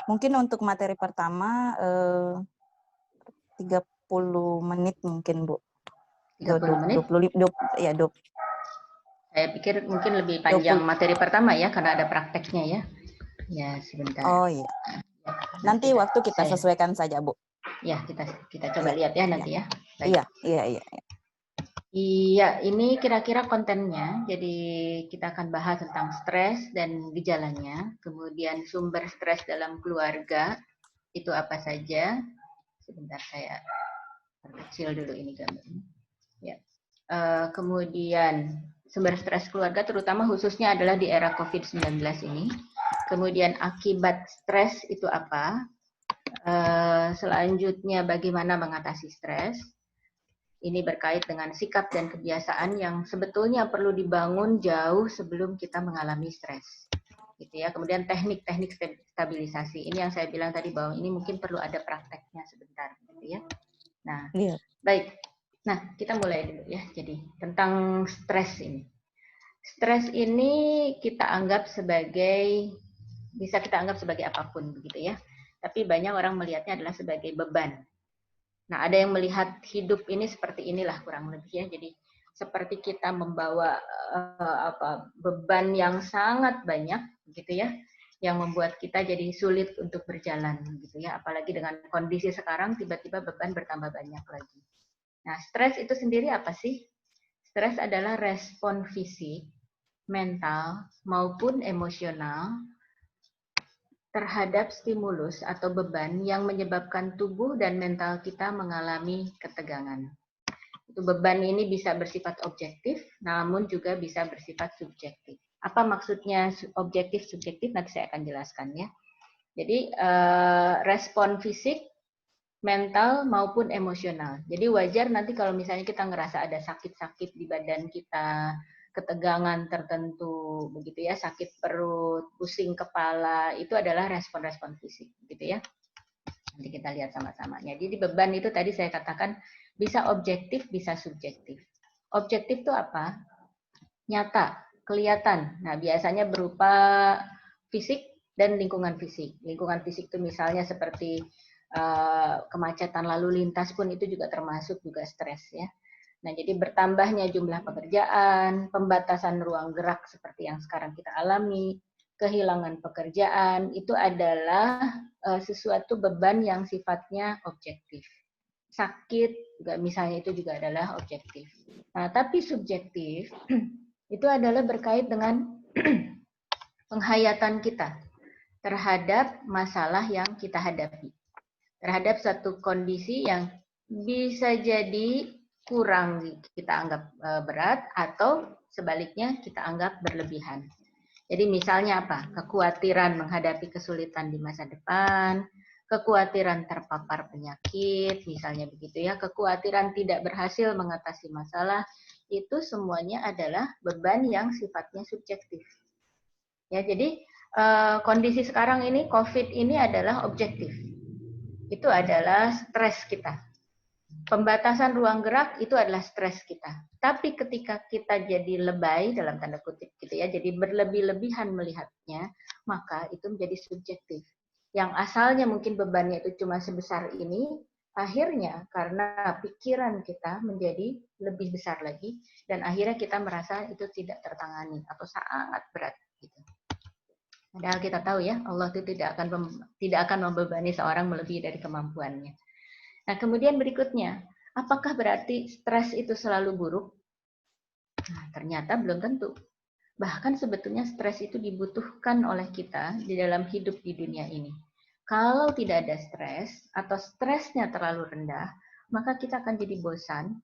Mungkin untuk materi pertama 30 menit mungkin, Bu. 30 menit? 20 ya, Saya pikir mungkin lebih 20. panjang materi pertama ya, karena ada prakteknya ya. Ya, sebentar. Oh iya. Ya, Nanti waktu kita sesuaikan saja, Bu. Ya, kita coba lihat ya nanti ya. Baik. Iya. Iya, ini kira-kira kontennya. Jadi kita akan bahas tentang stres dan gejalanya. Kemudian sumber stres dalam keluarga itu apa saja. Sebentar saya perkecil dulu ini gambarnya. Ya. Kemudian sumber stres keluarga terutama khususnya adalah di era COVID-19 ini. Kemudian akibat stres itu apa? Selanjutnya bagaimana mengatasi stres? Ini berkait dengan sikap dan kebiasaan yang sebetulnya perlu dibangun jauh sebelum kita mengalami stres. Gitu ya. Kemudian teknik-teknik stabilisasi. Ini yang saya bilang tadi bahwa ini mungkin perlu ada prakteknya sebentar, gitu ya. Nah, baik. Nah, kita mulai dulu ya. Jadi, tentang stres ini. Stres ini kita anggap sebagai, bisa kita anggap sebagai apapun, begitu ya. Tapi banyak orang melihatnya adalah sebagai beban. Nah, ada yang melihat hidup ini seperti inilah kurang lebih ya. Jadi seperti kita membawa beban yang sangat banyak gitu ya, yang membuat kita jadi sulit untuk berjalan gitu ya. Apalagi dengan kondisi sekarang tiba-tiba beban bertambah banyak lagi. Nah, stres itu sendiri apa sih? Stres adalah respon fisik, mental maupun emosional terhadap stimulus atau beban yang menyebabkan tubuh dan mental kita mengalami ketegangan. Itu beban ini bisa bersifat objektif, namun juga bisa bersifat subjektif. Apa maksudnya objektif, subjektif? Nanti saya akan jelaskan ya. Jadi respon fisik, mental maupun emosional. Jadi wajar nanti kalau misalnya kita ngerasa ada sakit-sakit di badan kita, ketegangan tertentu, begitu ya, sakit perut, pusing kepala, itu adalah respon-respon fisik, gitu ya. Nanti kita lihat sama-sama. Jadi beban itu tadi saya katakan bisa objektif, bisa subjektif. Objektif itu apa? Nyata, kelihatan. Nah, biasanya berupa fisik dan lingkungan fisik. Lingkungan fisik itu misalnya seperti kemacetan lalu lintas pun itu juga termasuk juga stres ya. Nah, jadi bertambahnya jumlah pekerjaan, pembatasan ruang gerak seperti yang sekarang kita alami, kehilangan pekerjaan, itu adalah sesuatu beban yang sifatnya objektif. Sakit, juga misalnya itu juga adalah objektif. Nah, tapi subjektif itu adalah berkait dengan penghayatan kita terhadap masalah yang kita hadapi. Terhadap satu kondisi yang bisa jadi kurang kita anggap berat atau sebaliknya kita anggap berlebihan. Jadi misalnya apa? Kekhawatiran menghadapi kesulitan di masa depan, kekhawatiran terpapar penyakit, misalnya begitu ya, kekhawatiran tidak berhasil mengatasi masalah, itu semuanya adalah beban yang sifatnya subjektif. Ya, jadi kondisi sekarang ini COVID ini adalah objektif. Itu adalah stres kita. Pembatasan ruang gerak itu adalah stres kita. Tapi ketika kita jadi lebay dalam tanda kutip gitu ya, jadi berlebih-lebihan melihatnya, maka itu menjadi subjektif. Yang asalnya mungkin bebannya itu cuma sebesar ini, akhirnya karena pikiran kita menjadi lebih besar lagi dan akhirnya kita merasa itu tidak tertangani atau sangat berat gitu. Padahal kita tahu ya, Allah itu tidak akan membebani seorang melebihi dari kemampuannya. Nah, kemudian berikutnya, apakah berarti stres itu selalu buruk? Nah, ternyata belum tentu. Bahkan sebetulnya stres itu dibutuhkan oleh kita di dalam hidup di dunia ini. Kalau tidak ada stres atau stresnya terlalu rendah, maka kita akan jadi bosan,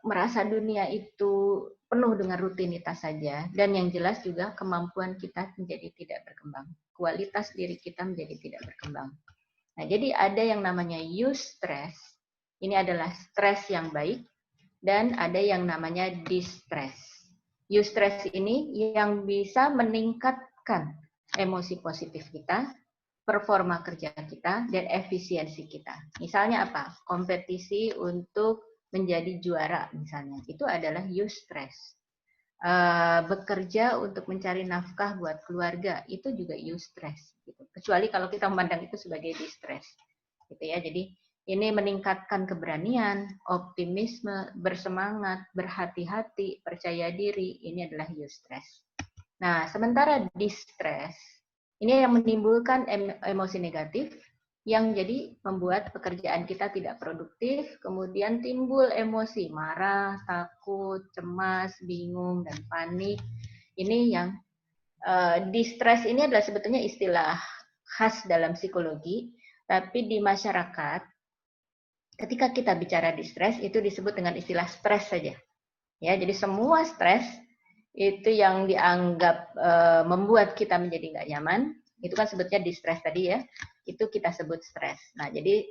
merasa dunia itu penuh dengan rutinitas saja, dan yang jelas juga kemampuan kita menjadi tidak berkembang. Kualitas diri kita menjadi tidak berkembang. Nah, jadi ada yang namanya eustress, ini adalah stres yang baik, dan ada yang namanya distress. Eustress ini yang bisa meningkatkan emosi positif kita, performa kerja kita, dan efisiensi kita. Misalnya apa? Kompetisi untuk menjadi juara misalnya. Itu adalah eustress. bekerja untuk mencari nafkah buat keluarga, itu juga eustress. Gitu. Kecuali kalau kita memandang itu sebagai distress. Gitu ya. Jadi ini meningkatkan keberanian, optimisme, bersemangat, berhati-hati, percaya diri. Ini adalah eustress. Nah, sementara distress, ini yang menimbulkan emosi negatif, yang jadi membuat pekerjaan kita tidak produktif, kemudian timbul emosi marah, takut, cemas, bingung, dan panik. Ini yang distress ini adalah sebetulnya istilah khas dalam psikologi, tapi di masyarakat, ketika kita bicara distress, itu disebut dengan istilah stres saja. Ya, jadi semua stres itu yang dianggap membuat kita menjadi nggak nyaman, itu kan sebutnya distress tadi ya, itu kita sebut stres. Nah, jadi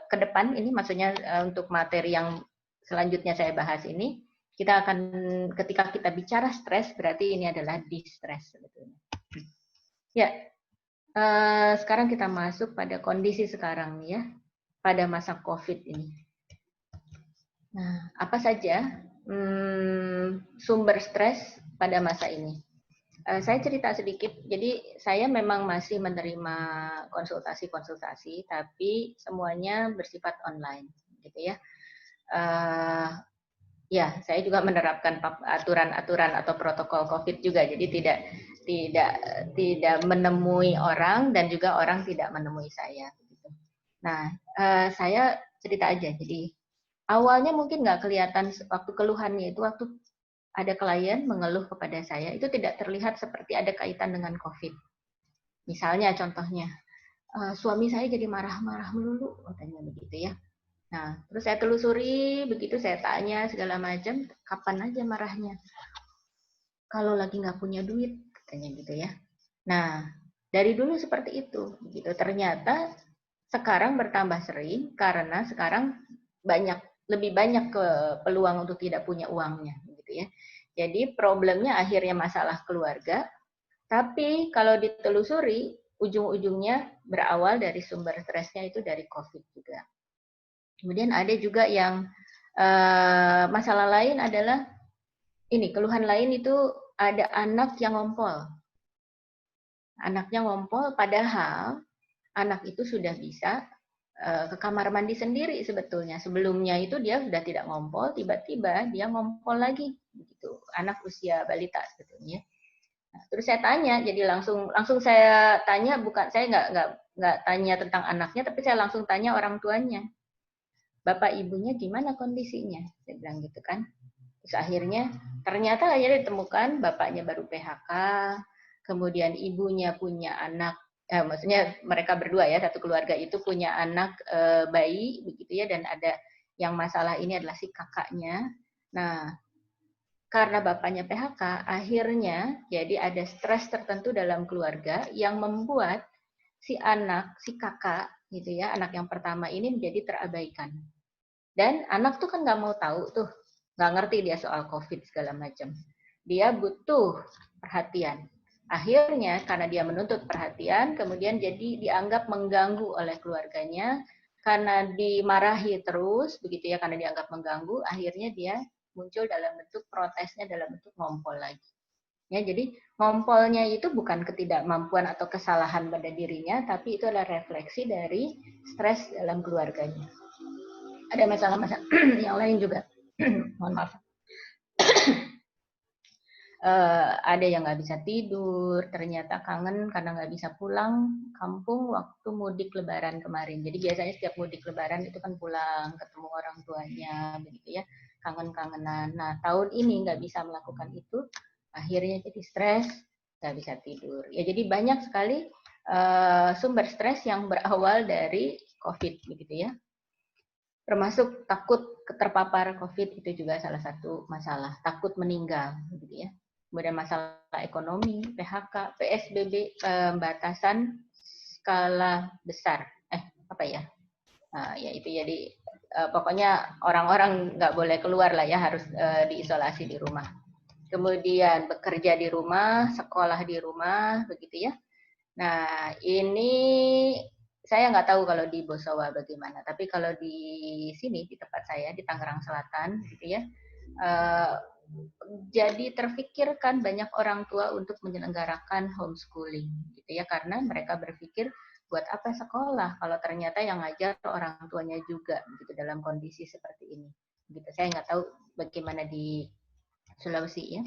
ke depan ini maksudnya untuk materi yang selanjutnya saya bahas ini, kita akan ketika kita bicara stres berarti ini adalah distress sebetulnya. Ya, sekarang kita masuk pada kondisi sekarang ya, pada masa COVID ini. Nah, apa saja sumber stres pada masa ini? Saya cerita sedikit. Jadi saya memang masih menerima konsultasi-konsultasi, tapi semuanya bersifat online, gitu ya. Ya, saya juga menerapkan aturan-aturan atau protokol COVID juga. Jadi tidak menemui orang dan juga orang tidak menemui saya. Gitu. Nah, saya cerita aja. Jadi awalnya mungkin nggak kelihatan waktu keluhannya itu waktu ada klien mengeluh kepada saya, itu tidak terlihat seperti ada kaitan dengan COVID. Misalnya contohnya, suami saya jadi marah-marah melulu, katanya begitu ya. Nah, terus saya telusuri, begitu saya tanya segala macam, kapan aja marahnya? Kalau lagi nggak punya duit, katanya gitu ya. Nah, dari dulu seperti itu, begitu. Ternyata sekarang bertambah sering karena sekarang lebih banyak ke peluang untuk tidak punya uangnya, gitu ya. Jadi problemnya akhirnya masalah keluarga, tapi kalau ditelusuri ujung-ujungnya berawal dari sumber stresnya itu dari COVID juga. Kemudian ada juga yang masalah lain adalah ini keluhan lain itu ada anak yang ngompol. Anaknya ngompol padahal anak itu sudah bisa ke kamar mandi sendiri sebetulnya. Sebelumnya itu dia sudah tidak ngompol, tiba-tiba dia ngompol lagi begitu. Anak usia balita sebetulnya. Nah, terus saya tanya, jadi langsung saya tanya, bukan saya nggak tanya tentang anaknya, tapi saya langsung tanya orang tuanya. Bapak ibunya gimana kondisinya? Saya bilang gitu kan. Terus akhirnya ternyata akhirnya ditemukan bapaknya baru PHK, kemudian ibunya punya anak, maksudnya mereka berdua ya, satu keluarga itu punya anak bayi begitu ya, dan ada yang masalah ini adalah si kakaknya. Nah, karena bapaknya PHK, akhirnya jadi ada stres tertentu dalam keluarga yang membuat si anak, si kakak gitu ya, anak yang pertama ini menjadi terabaikan. Dan anak tuh kan nggak mau tahu tuh, nggak ngerti dia soal COVID segala macam. Dia butuh perhatian. Akhirnya karena dia menuntut perhatian, kemudian jadi dianggap mengganggu oleh keluarganya, karena dimarahi terus, begitu ya, karena dianggap mengganggu, akhirnya dia muncul dalam bentuk protesnya, dalam bentuk ngompol lagi. Ya, jadi ngompolnya itu bukan ketidakmampuan atau kesalahan pada dirinya, tapi itu adalah refleksi dari stres dalam keluarganya. Ada masalah-masalah yang lain juga. Mohon maaf. Ada yang nggak bisa tidur, ternyata kangen karena nggak bisa pulang kampung waktu mudik Lebaran kemarin. Jadi biasanya setiap mudik Lebaran itu kan pulang, ketemu orang tuanya, begitu ya, kangen-kangenan. Nah, tahun ini nggak bisa melakukan itu, akhirnya jadi stres, nggak bisa tidur. Ya, jadi banyak sekali sumber stres yang berawal dari COVID, begitu ya. Termasuk takut terpapar COVID itu juga salah satu masalah, takut meninggal, gitu ya. Kemudian masalah ekonomi, PHK, PSBB, pembatasan skala besar. Apa ya? Ya itu jadi pokoknya orang-orang nggak boleh keluar lah ya, harus diisolasi di rumah. Kemudian bekerja di rumah, sekolah di rumah, begitu ya. Nah, ini saya nggak tahu kalau di Bosawa bagaimana, tapi kalau di sini, di tempat saya, di Tangerang Selatan, gitu ya, jadi terfikirkan banyak orang tua untuk menyelenggarakan homeschooling, gitu ya, karena mereka berpikir buat apa sekolah kalau ternyata yang ngajar orang tuanya juga, gitu dalam kondisi seperti ini. Gitu, saya nggak tahu bagaimana di Sulawesi ya.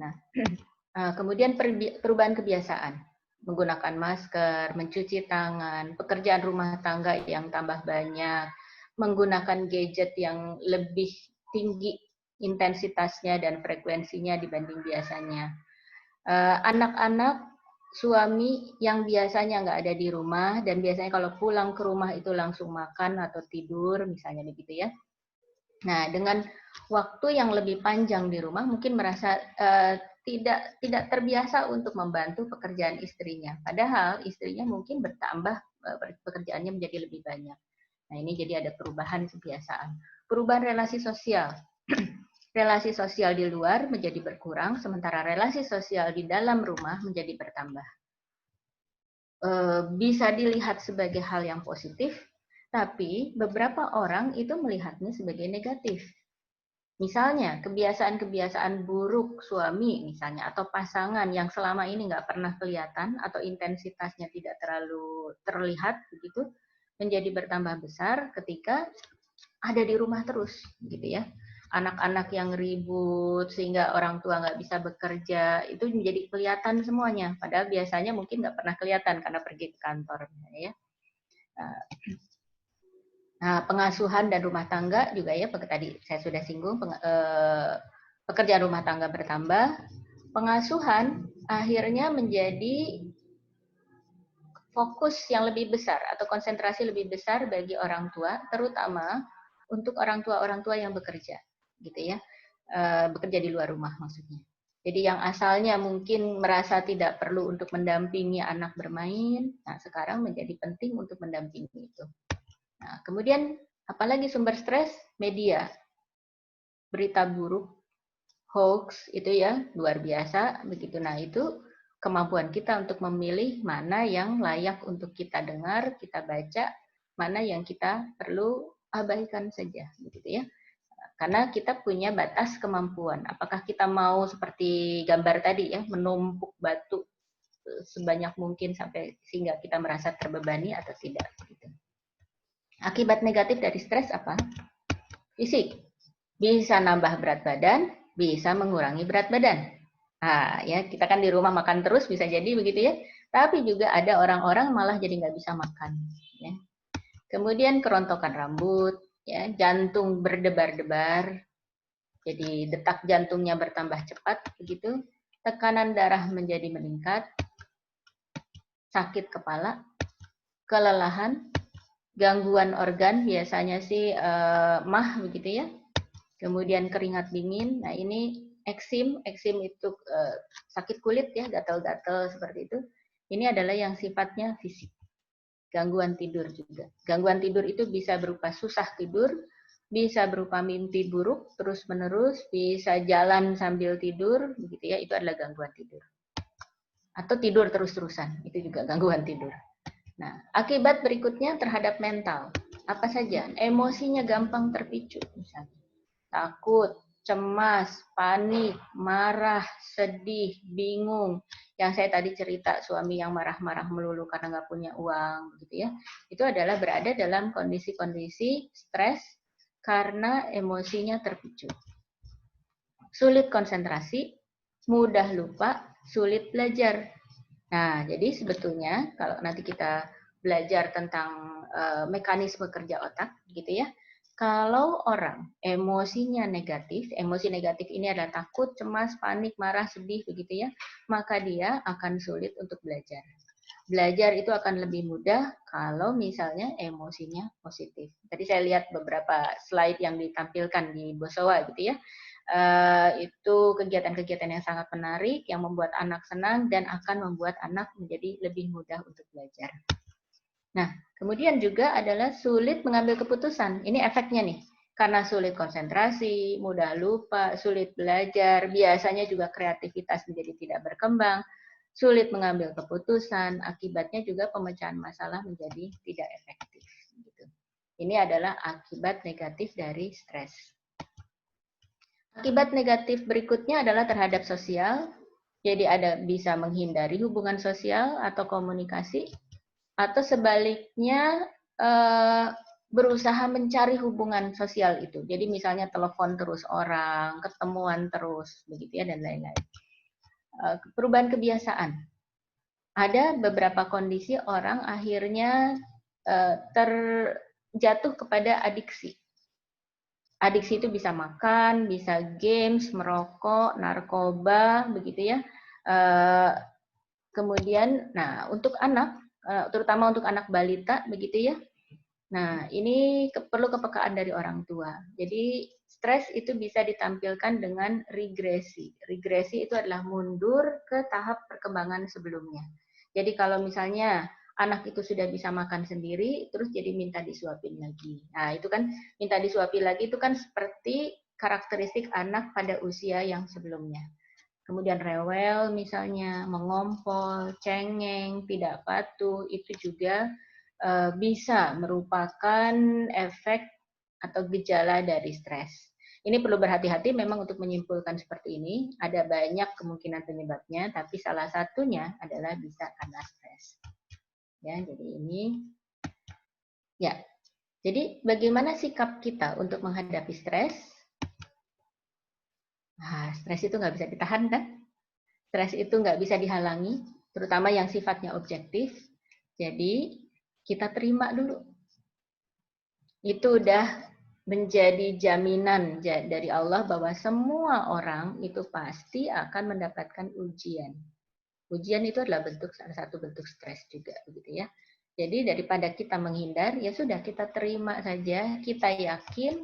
Nah, kemudian perubahan kebiasaan, menggunakan masker, mencuci tangan, pekerjaan rumah tangga yang tambah banyak, menggunakan gadget yang lebih tinggi intensitasnya dan frekuensinya dibanding biasanya. Anak-anak, suami yang biasanya nggak ada di rumah dan biasanya kalau pulang ke rumah itu langsung makan atau tidur, misalnya begitu ya. Nah, dengan waktu yang lebih panjang di rumah mungkin merasa tidak terbiasa untuk membantu pekerjaan istrinya. Padahal istrinya mungkin bertambah pekerjaannya menjadi lebih banyak. Nah, ini jadi ada perubahan kebiasaan. Perubahan relasi sosial. Relasi sosial di luar menjadi berkurang, sementara relasi sosial di dalam rumah menjadi bertambah. Bisa dilihat sebagai hal yang positif, tapi beberapa orang itu melihatnya sebagai negatif. Misalnya, kebiasaan-kebiasaan buruk suami misalnya, atau pasangan yang selama ini nggak pernah kelihatan, atau intensitasnya tidak terlalu terlihat, begitu, menjadi bertambah besar ketika ada di rumah terus, gitu ya. Anak-anak yang ribut, sehingga orang tua nggak bisa bekerja, itu menjadi kelihatan semuanya. Padahal biasanya mungkin nggak pernah kelihatan karena pergi ke kantor. Ya. Nah, pengasuhan dan rumah tangga juga ya, tadi saya sudah singgung, pekerjaan rumah tangga bertambah, pengasuhan akhirnya menjadi fokus yang lebih besar atau konsentrasi lebih besar bagi orang tua, terutama untuk orang tua yang bekerja, gitu ya, bekerja di luar rumah maksudnya. Jadi yang asalnya mungkin merasa tidak perlu untuk mendampingi anak bermain, nah sekarang menjadi penting untuk mendampingi itu. Nah, kemudian apalagi sumber stres? Media, berita buruk, hoax itu ya luar biasa begitu. Nah itu kemampuan kita untuk memilih mana yang layak untuk kita dengar, kita baca, mana yang kita perlu abaikan saja begitu ya. Karena kita punya batas kemampuan. Apakah kita mau seperti gambar tadi ya, menumpuk batu sebanyak mungkin sampai sehingga kita merasa terbebani atau tidak gitu. Akibat negatif dari stres apa? Fisik. Bisa nambah berat badan, bisa mengurangi berat badan. Nah, ya kita kan di rumah makan terus bisa jadi begitu ya. Tapi juga ada orang-orang malah jadi nggak bisa makan. Ya. Kemudian kerontokan rambut, ya, jantung berdebar-debar, jadi detak jantungnya bertambah cepat, begitu. Tekanan darah menjadi meningkat, sakit kepala, kelelahan, gangguan organ, biasanya sih mah begitu ya. Kemudian keringat dingin, nah ini eksim itu sakit kulit ya, gatal-gatal seperti itu. Ini adalah yang sifatnya fisik. Gangguan tidur juga. Gangguan tidur itu bisa berupa susah tidur, bisa berupa mimpi buruk terus-menerus, bisa jalan sambil tidur, begitu ya, itu adalah gangguan tidur. Atau tidur terus-terusan, itu juga gangguan tidur. Nah, akibat berikutnya terhadap mental. Apa saja? Emosinya gampang terpicu, misalnya. Takut, cemas, panik, marah, sedih, bingung. Yang saya tadi cerita suami yang marah-marah melulu karena nggak punya uang, gitu ya. Itu adalah berada dalam kondisi-kondisi stres karena emosinya terpicu. Sulit konsentrasi, mudah lupa, sulit belajar. Nah, jadi sebetulnya kalau nanti kita belajar tentang mekanisme kerja otak, gitu ya. Kalau orang emosinya negatif, emosi negatif ini adalah takut, cemas, panik, marah, sedih, begitu ya, maka dia akan sulit untuk belajar. Belajar itu akan lebih mudah kalau misalnya emosinya positif. Tadi saya lihat beberapa slide yang ditampilkan di Bosowa, gitu ya. Itu kegiatan-kegiatan yang sangat menarik, yang membuat anak senang dan akan membuat anak menjadi lebih mudah untuk belajar. Nah, kemudian juga adalah sulit mengambil keputusan. Ini efeknya nih. Karena sulit konsentrasi, mudah lupa, sulit belajar, biasanya juga kreativitas menjadi tidak berkembang, sulit mengambil keputusan, akibatnya juga pemecahan masalah menjadi tidak efektif. Ini adalah akibat negatif dari stres. Akibat negatif berikutnya adalah terhadap sosial. Jadi ada bisa menghindari hubungan sosial atau komunikasi, atau sebaliknya berusaha mencari hubungan sosial itu. Jadi misalnya telepon terus orang, ketemuan terus, begitu ya, dan lain-lain. Perubahan kebiasaan. Ada beberapa kondisi orang akhirnya terjatuh kepada adiksi. Adiksi itu bisa makan, bisa games, merokok, narkoba, begitu ya. Kemudian, nah untuk anak, terutama untuk anak balita, begitu ya. Nah ini perlu kepekaan dari orang tua. Jadi stres itu bisa ditampilkan dengan regresi. Regresi itu adalah mundur ke tahap perkembangan sebelumnya. Jadi kalau misalnya anak itu sudah bisa makan sendiri, terus jadi minta disuapin lagi. Nah, itu kan minta disuapin lagi itu kan seperti karakteristik anak pada usia yang sebelumnya. Kemudian rewel misalnya, mengompol, cengeng, tidak patuh, itu juga bisa merupakan efek atau gejala dari stres. Ini perlu berhati-hati memang untuk menyimpulkan seperti ini. Ada banyak kemungkinan penyebabnya, tapi salah satunya adalah bisa karena stres. Ya, jadi ini ya. Jadi bagaimana sikap kita untuk menghadapi stres? Nah, stres itu nggak bisa ditahan kan? Stres itu nggak bisa dihalangi, terutama yang sifatnya objektif. Jadi kita terima dulu. Itu udah menjadi jaminan dari Allah bahwa semua orang itu pasti akan mendapatkan ujian. Ujian itu adalah salah satu bentuk stres juga, begitu ya. Jadi daripada kita menghindar, ya sudah kita terima saja, kita yakin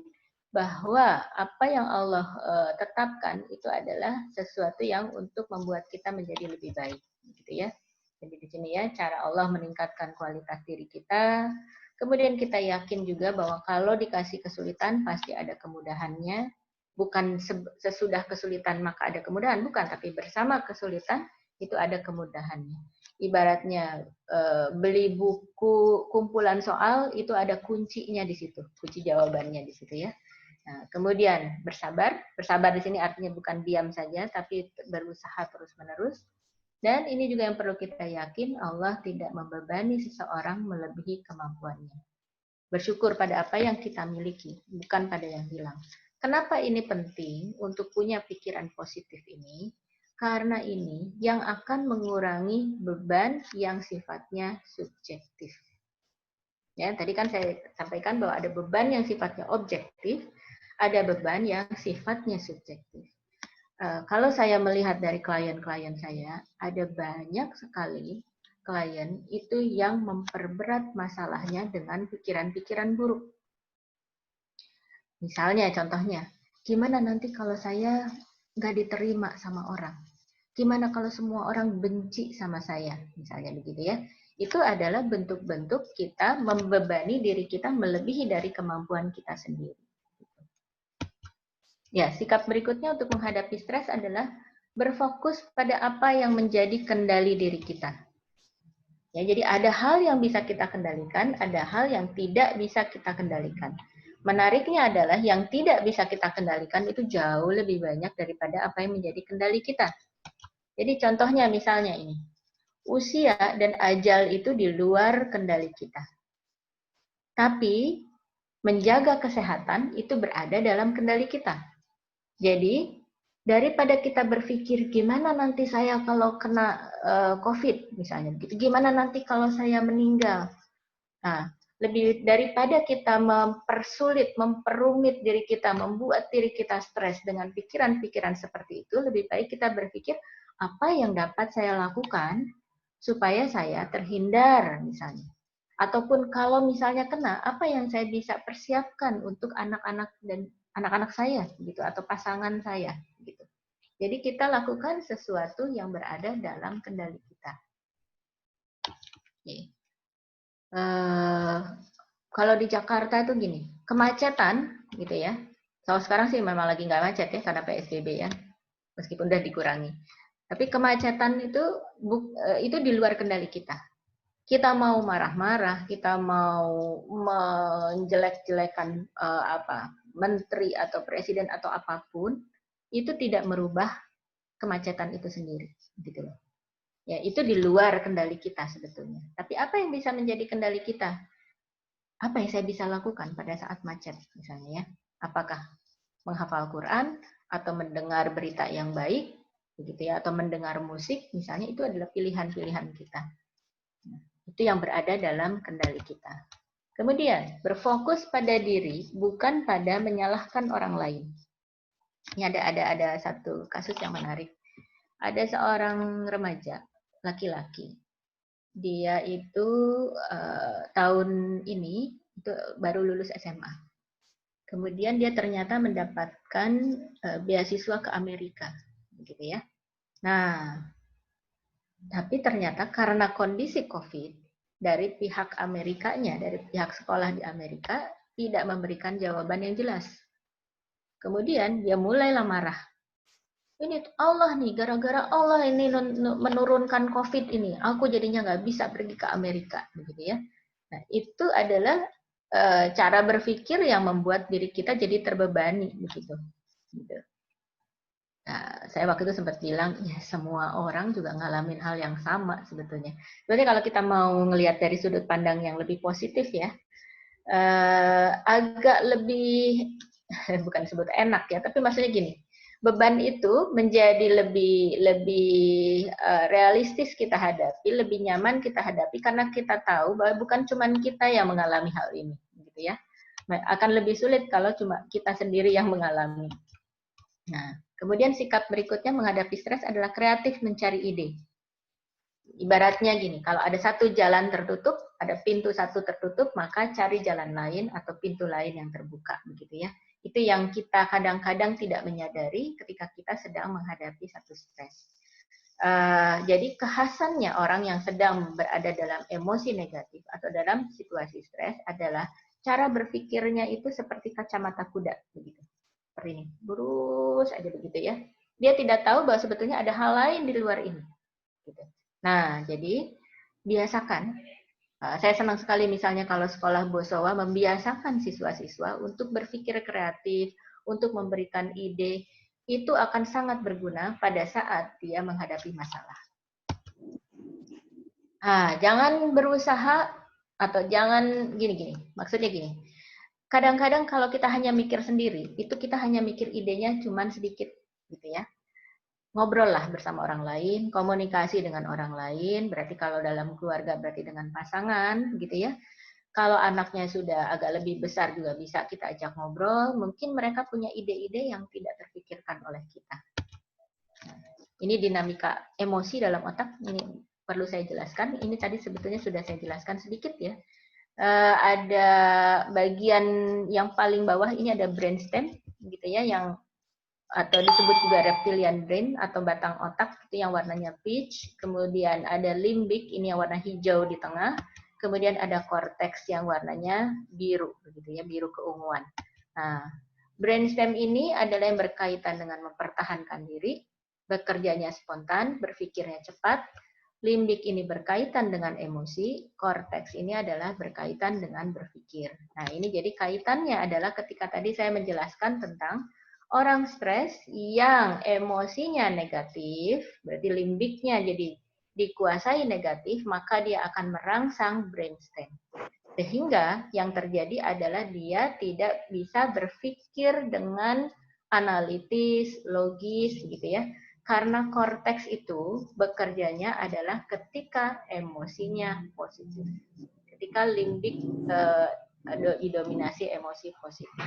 bahwa apa yang Allah tetapkan itu adalah sesuatu yang untuk membuat kita menjadi lebih baik, gitu ya. Jadi di sini ya cara Allah meningkatkan kualitas diri kita. Kemudian kita yakin juga bahwa kalau dikasih kesulitan pasti ada kemudahannya. Bukan sesudah kesulitan maka ada kemudahan, bukan, tapi bersama kesulitan itu ada kemudahannya. Ibaratnya beli buku kumpulan soal itu ada kuncinya di situ, kunci jawabannya di situ ya. Nah, kemudian bersabar di sini artinya bukan diam saja, tapi berusaha terus-menerus. Dan ini juga yang perlu kita yakin, Allah tidak membebani seseorang melebihi kemampuannya. Bersyukur pada apa yang kita miliki, bukan pada yang hilang. Kenapa ini penting untuk punya pikiran positif ini? Karena ini yang akan mengurangi beban yang sifatnya subjektif. Ya, tadi kan saya sampaikan bahwa ada beban yang sifatnya objektif, ada beban yang sifatnya subjektif. Kalau saya melihat dari klien-klien saya, ada banyak sekali klien itu yang memperberat masalahnya dengan pikiran-pikiran buruk. Misalnya, contohnya, gimana nanti kalau saya nggak diterima sama orang? Gimana kalau semua orang benci sama saya? Misalnya begitu ya. Itu adalah bentuk-bentuk kita membebani diri kita melebihi dari kemampuan kita sendiri. Ya, sikap berikutnya untuk menghadapi stres adalah berfokus pada apa yang menjadi kendali diri kita. Ya, jadi ada hal yang bisa kita kendalikan, ada hal yang tidak bisa kita kendalikan. Menariknya adalah yang tidak bisa kita kendalikan itu jauh lebih banyak daripada apa yang menjadi kendali kita. Jadi contohnya misalnya ini, usia dan ajal itu di luar kendali kita. Tapi menjaga kesehatan itu berada dalam kendali kita. Jadi daripada kita berpikir gimana nanti saya kalau kena COVID misalnya, gimana nanti kalau saya meninggal. Nah, lebih daripada kita mempersulit, memperumit diri kita, membuat diri kita stres dengan pikiran-pikiran seperti itu, lebih baik kita berpikir apa yang dapat saya lakukan supaya saya terhindar misalnya. Ataupun kalau misalnya kena, apa yang saya bisa persiapkan untuk anak-anak dan anak-anak saya gitu atau pasangan saya gitu. Jadi kita lakukan sesuatu yang berada dalam kendali kita. Okay. Kalau di Jakarta itu gini, kemacetan gitu ya. Kalau sekarang sih memang lagi nggak macet ya karena PSBB ya, meskipun udah dikurangi. Tapi kemacetan itu di luar kendali kita. Kita mau marah-marah, kita mau menjelek-jelekan menteri atau presiden atau apapun, itu tidak merubah kemacetan itu sendiri, gitu loh. Ya, itu di luar kendali kita sebetulnya. Tapi apa yang bisa menjadi kendali kita? Apa yang saya bisa lakukan pada saat macet, misalnya ya? Apakah menghafal Quran atau mendengar berita yang baik, begitu ya? Atau mendengar musik, misalnya itu adalah pilihan-pilihan kita. Nah, itu yang berada dalam kendali kita. Kemudian berfokus pada diri, bukan pada menyalahkan orang lain. Ini ada satu kasus yang menarik. Ada seorang remaja laki-laki. Dia itu tahun ini itu baru lulus SMA. Kemudian dia ternyata mendapatkan beasiswa ke Amerika, gitu ya. Nah, tapi ternyata karena kondisi COVID dari pihak Amerikanya, dari pihak sekolah di Amerika tidak memberikan jawaban yang jelas. Kemudian dia mulailah marah. Ini Allah nih, gara-gara Allah ini menurunkan COVID ini, aku jadinya nggak bisa pergi ke Amerika, begitu ya. Nah, itu adalah cara berpikir yang membuat diri kita jadi terbebani, begitu. Gitu. Nah, saya waktu itu sempat bilang, ya semua orang juga ngalamin hal yang sama sebetulnya. Berarti kalau kita mau ngelihat dari sudut pandang yang lebih positif ya, agak lebih bukan sebut enak ya, tapi maksudnya gini, beban itu menjadi lebih realistis kita hadapi, lebih nyaman kita hadapi karena kita tahu bahwa bukan cuma kita yang mengalami hal ini, gitu ya. Akan lebih sulit kalau cuma kita sendiri yang mengalami. Nah, kemudian sikap berikutnya menghadapi stres adalah kreatif mencari ide. Ibaratnya gini, kalau ada satu jalan tertutup, ada pintu satu tertutup, maka cari jalan lain atau pintu lain yang terbuka, begitu ya. Itu yang kita kadang-kadang tidak menyadari ketika kita sedang menghadapi satu stres. Jadi kekhasannya orang yang sedang berada dalam emosi negatif atau dalam situasi stres adalah cara berpikirnya itu seperti kacamata kuda, begitu. Seperti ini, lurus aja begitu ya. Dia tidak tahu bahwa sebetulnya ada hal lain di luar ini. Gitu. Nah, jadi biasakan. Saya senang sekali misalnya kalau sekolah Bosowa membiasakan siswa-siswa untuk berpikir kreatif, untuk memberikan ide, itu akan sangat berguna pada saat dia menghadapi masalah. Jangan berusaha atau jangan gini-gini. Maksudnya gini. Kadang-kadang kalau kita hanya mikir sendiri, itu kita hanya mikir idenya cuma sedikit, gitu ya. Ngobrol lah bersama orang lain, komunikasi dengan orang lain, berarti kalau dalam keluarga berarti dengan pasangan, gitu ya. Kalau anaknya sudah agak lebih besar juga bisa kita ajak ngobrol, mungkin mereka punya ide-ide yang tidak terpikirkan oleh kita. Nah, ini dinamika emosi dalam otak, ini perlu saya jelaskan, ini tadi sebetulnya sudah saya jelaskan sedikit ya. Ada bagian yang paling bawah ini ada brainstem gitu ya, yang atau disebut juga reptilian brain atau batang otak itu yang warnanya peach, kemudian ada limbik ini yang warna hijau di tengah, kemudian ada cortex yang warnanya biru begitu ya, biru keunguan. Nah, brainstem ini adalah yang berkaitan dengan mempertahankan diri, bekerjanya spontan, berpikirnya cepat. Limbik ini berkaitan dengan emosi, korteks ini adalah berkaitan dengan berpikir. Nah, ini jadi kaitannya adalah ketika tadi saya menjelaskan tentang orang stres yang emosinya negatif, berarti limbiknya jadi dikuasai negatif, maka dia akan merangsang brainstem. Sehingga yang terjadi adalah dia tidak bisa berpikir dengan analitis, logis, gitu ya. Karena korteks itu bekerjanya adalah ketika emosinya positif. Ketika limbik didominasi emosi positif.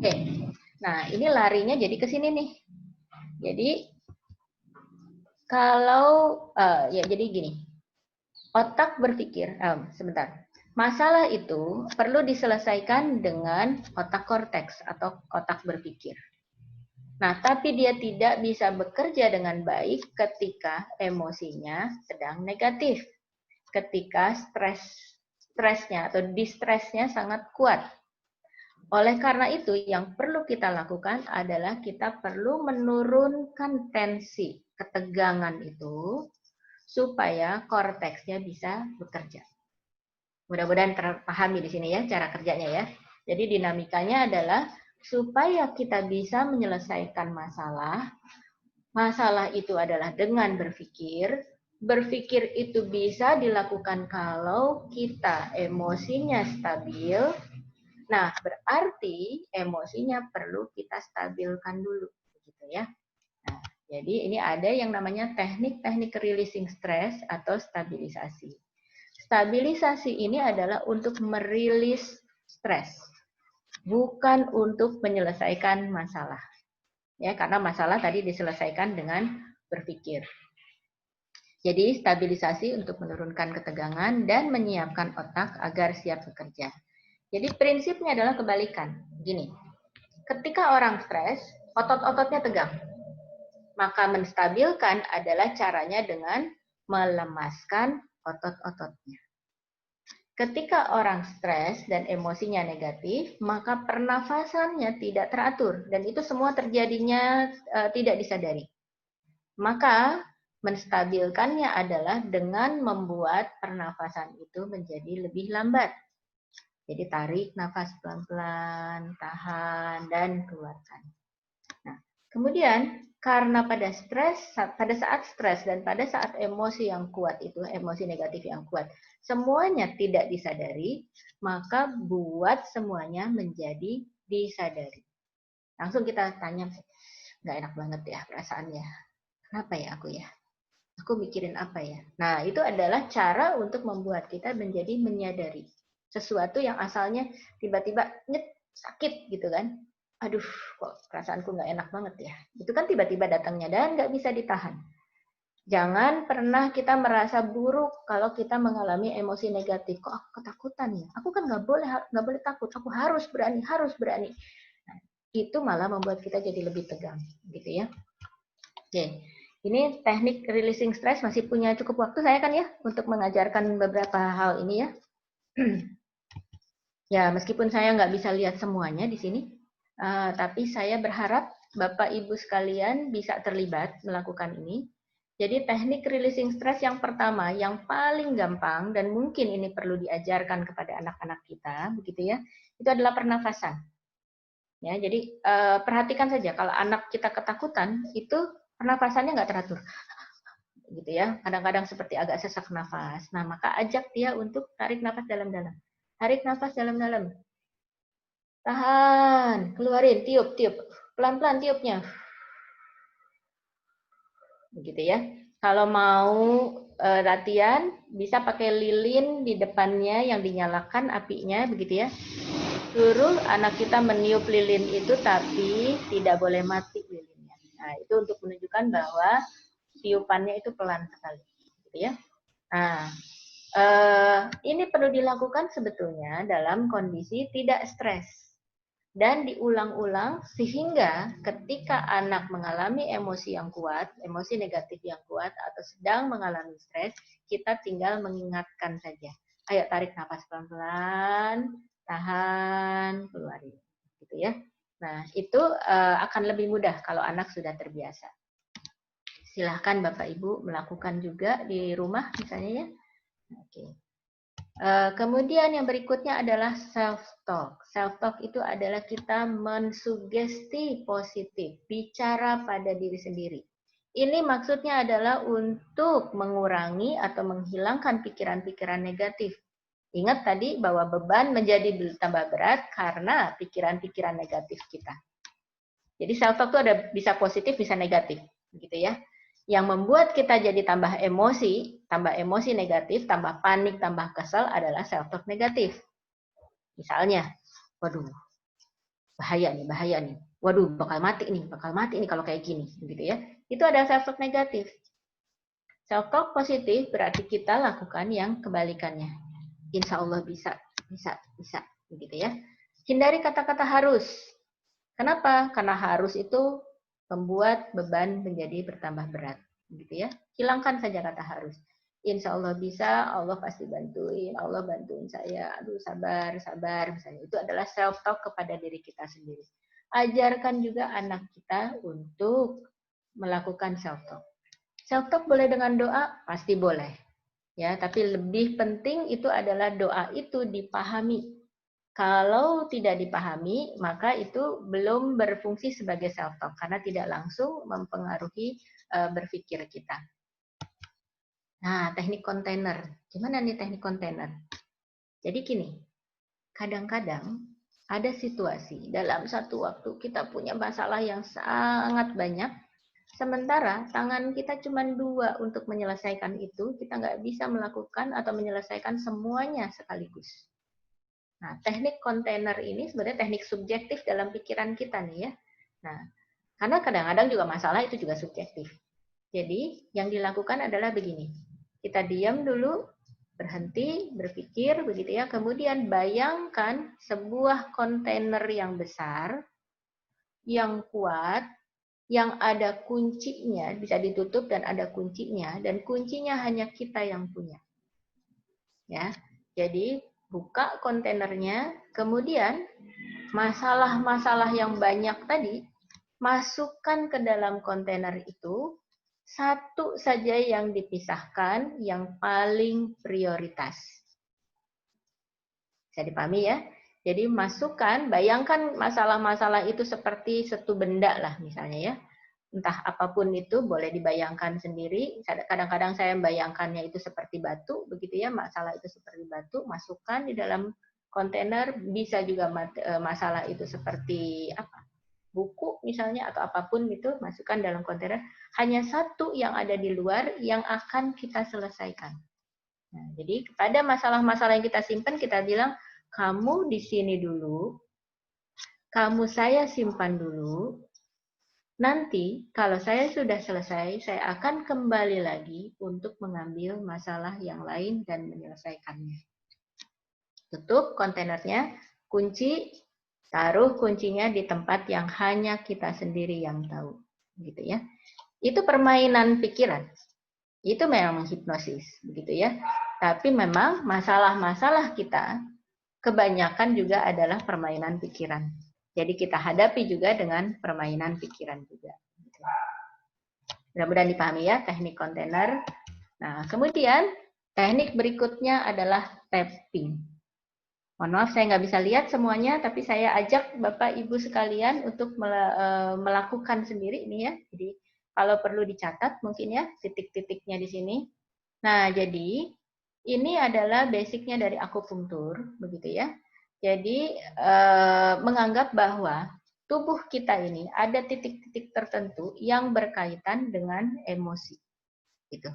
Oke, nah ini larinya jadi ke sini nih. Jadi kalau ya jadi gini, otak berpikir, sebentar. Masalah itu perlu diselesaikan dengan otak korteks atau otak berpikir. Nah, tapi dia tidak bisa bekerja dengan baik ketika emosinya sedang negatif. Ketika stresnya atau distresnya sangat kuat. Oleh karena itu, yang perlu kita lakukan adalah kita perlu menurunkan tensi, ketegangan itu, supaya korteksnya bisa bekerja. Mudah-mudahan terpahami di sini ya, cara kerjanya ya. Jadi dinamikanya adalah supaya kita bisa menyelesaikan masalah. Masalah itu adalah dengan berpikir. Berpikir itu bisa dilakukan kalau kita emosinya stabil. Nah, berarti emosinya perlu kita stabilkan dulu, gitu ya. Nah, jadi ini ada yang namanya teknik-teknik releasing stress atau stabilisasi. Stabilisasi ini adalah untuk merilis stres, bukan untuk menyelesaikan masalah. Ya, karena masalah tadi diselesaikan dengan berpikir. Jadi stabilisasi untuk menurunkan ketegangan dan menyiapkan otak agar siap bekerja. Jadi prinsipnya adalah kebalikan. Gini, ketika orang stres, otot-ototnya tegang. Maka menstabilkan adalah caranya dengan melemaskan otot-ototnya. Ketika orang stres dan emosinya negatif, maka pernafasannya tidak teratur dan itu semua terjadinya tidak disadari. Maka menstabilkannya adalah dengan membuat pernafasan itu menjadi lebih lambat. Jadi tarik nafas pelan-pelan, tahan dan keluarkan. Nah, kemudian karena pada saat stres dan pada saat emosi yang kuat itu, emosi negatif yang kuat, semuanya tidak disadari, maka buat semuanya menjadi disadari. Langsung kita tanya, nggak enak banget ya perasaannya. Kenapa ya aku ya? Aku mikirin apa ya? Nah, itu adalah cara untuk membuat kita menjadi menyadari sesuatu yang asalnya tiba-tiba sakit gitu kan. Aduh, kok perasaanku nggak enak banget ya. Itu kan tiba-tiba datangnya dan nggak bisa ditahan. Jangan pernah kita merasa buruk kalau kita mengalami emosi negatif. Kok aku ketakutan ya? Aku kan nggak boleh takut. Aku harus berani. Nah, itu malah membuat kita jadi lebih tegang, gitu ya. Oke, ini teknik releasing stress masih punya cukup waktu saya kan ya untuk mengajarkan beberapa hal ini ya. Ya, meskipun saya nggak bisa lihat semuanya di sini, tapi saya berharap Bapak Ibu sekalian bisa terlibat melakukan ini. Jadi teknik releasing stress yang pertama, yang paling gampang dan mungkin ini perlu diajarkan kepada anak-anak kita, begitu ya, itu adalah pernafasan. Ya, jadi perhatikan saja kalau anak kita ketakutan itu pernafasannya nggak teratur, gitu ya. Kadang-kadang seperti agak sesak nafas. Nah, maka ajak dia untuk tarik nafas dalam-dalam. Tarik nafas dalam-dalam. Tahan, keluarin, tiup. Pelan-pelan tiupnya. Begitu ya. Kalau mau latihan, bisa pakai lilin di depannya yang dinyalakan apinya, begitu ya. Suruh anak kita meniup lilin itu, tapi tidak boleh mati lilinnya. Nah, itu untuk menunjukkan bahwa tiupannya itu pelan sekali. Gitu ya. Nah, ini perlu dilakukan sebetulnya dalam kondisi tidak stres. Dan diulang-ulang sehingga ketika anak mengalami emosi yang kuat, emosi negatif yang kuat, atau sedang mengalami stres, kita tinggal mengingatkan saja. Ayo tarik nafas pelan-pelan, tahan, keluarin. Gitu ya. Nah, itu akan lebih mudah kalau anak sudah terbiasa. Silahkan Bapak Ibu melakukan juga di rumah misalnya ya. Oke. Kemudian yang berikutnya adalah self-talk. Self-talk itu adalah kita mensugesti positif, bicara pada diri sendiri. Ini maksudnya adalah untuk mengurangi atau menghilangkan pikiran-pikiran negatif. Ingat tadi bahwa beban menjadi tambah berat karena pikiran-pikiran negatif kita. Jadi self-talk itu ada bisa positif, bisa negatif, gitu ya. Yang membuat kita jadi tambah emosi negatif, tambah panik, tambah kesel adalah self-talk negatif. Misalnya, waduh, bahaya nih. Waduh, bakal mati nih kalau kayak gini, gitu ya. Itu adalah self-talk negatif. Self-talk positif berarti kita lakukan yang kebalikannya. Insya Allah bisa, gitu ya. Hindari kata-kata harus. Kenapa? Karena harus itu membuat beban menjadi bertambah berat, gitu ya. Hilangkan saja kata harus. Insya Allah bisa, Allah pasti bantuin, Allah bantuin saya. Aduh, sabar, misalnya. Itu adalah self-talk kepada diri kita sendiri. Ajarkan juga anak kita untuk melakukan self-talk. Self-talk boleh dengan doa, pasti boleh. Ya, tapi lebih penting itu adalah doa itu dipahami. Kalau tidak dipahami, maka itu belum berfungsi sebagai self-talk karena tidak langsung mempengaruhi berpikir kita. Nah, teknik kontainer. Gimana nih teknik kontainer? Jadi gini, kadang-kadang ada situasi dalam satu waktu kita punya masalah yang sangat banyak, sementara tangan kita cuma 2 untuk menyelesaikan itu, kita nggak bisa melakukan atau menyelesaikan semuanya sekaligus. Nah, teknik kontainer ini sebenarnya teknik subjektif dalam pikiran kita nih ya. Nah, karena kadang-kadang juga masalah itu juga subjektif. Jadi, yang dilakukan adalah begini. Kita diam dulu, berhenti, berpikir, begitu ya. Kemudian bayangkan sebuah kontainer yang besar, yang kuat, yang ada kuncinya, bisa ditutup dan ada kuncinya, dan kuncinya hanya kita yang punya. Ya, jadi buka kontainernya, kemudian masalah-masalah yang banyak tadi masukkan ke dalam kontainer itu, satu saja yang dipisahkan yang paling prioritas. Bisa dipahami ya? Jadi masukkan, bayangkan masalah-masalah itu seperti satu benda lah misalnya ya. Entah apapun itu boleh dibayangkan sendiri. Kadang-kadang saya membayangkannya itu seperti batu, begitu ya, masalah itu seperti batu, masukkan di dalam kontainer. Bisa juga masalah itu seperti apa? Buku misalnya atau apapun itu, masukkan dalam kontainer. Hanya satu yang ada di luar yang akan kita selesaikan. Nah, jadi kepada masalah-masalah yang kita simpan, kita bilang, kamu di sini dulu, kamu saya simpan dulu. Nanti, kalau saya sudah selesai, saya akan kembali lagi untuk mengambil masalah yang lain dan menyelesaikannya. Tutup kontainernya, kunci, taruh kuncinya di tempat yang hanya kita sendiri yang tahu. Gitu ya. Itu permainan pikiran. Itu memang hipnosis, begitu ya. Tapi memang masalah-masalah kita kebanyakan juga adalah permainan pikiran. Jadi kita hadapi juga dengan permainan pikiran juga. Mudah-mudahan dipahami ya teknik kontainer. Nah, kemudian teknik berikutnya adalah tapping. Mohon maaf saya nggak bisa lihat semuanya, tapi saya ajak Bapak Ibu sekalian untuk melakukan sendiri ini ya. Jadi kalau perlu dicatat mungkin ya titik-titiknya di sini. Nah, jadi ini adalah basicnya dari akupunktur, begitu ya. Jadi menganggap bahwa tubuh kita ini ada titik-titik tertentu yang berkaitan dengan emosi. Gitu.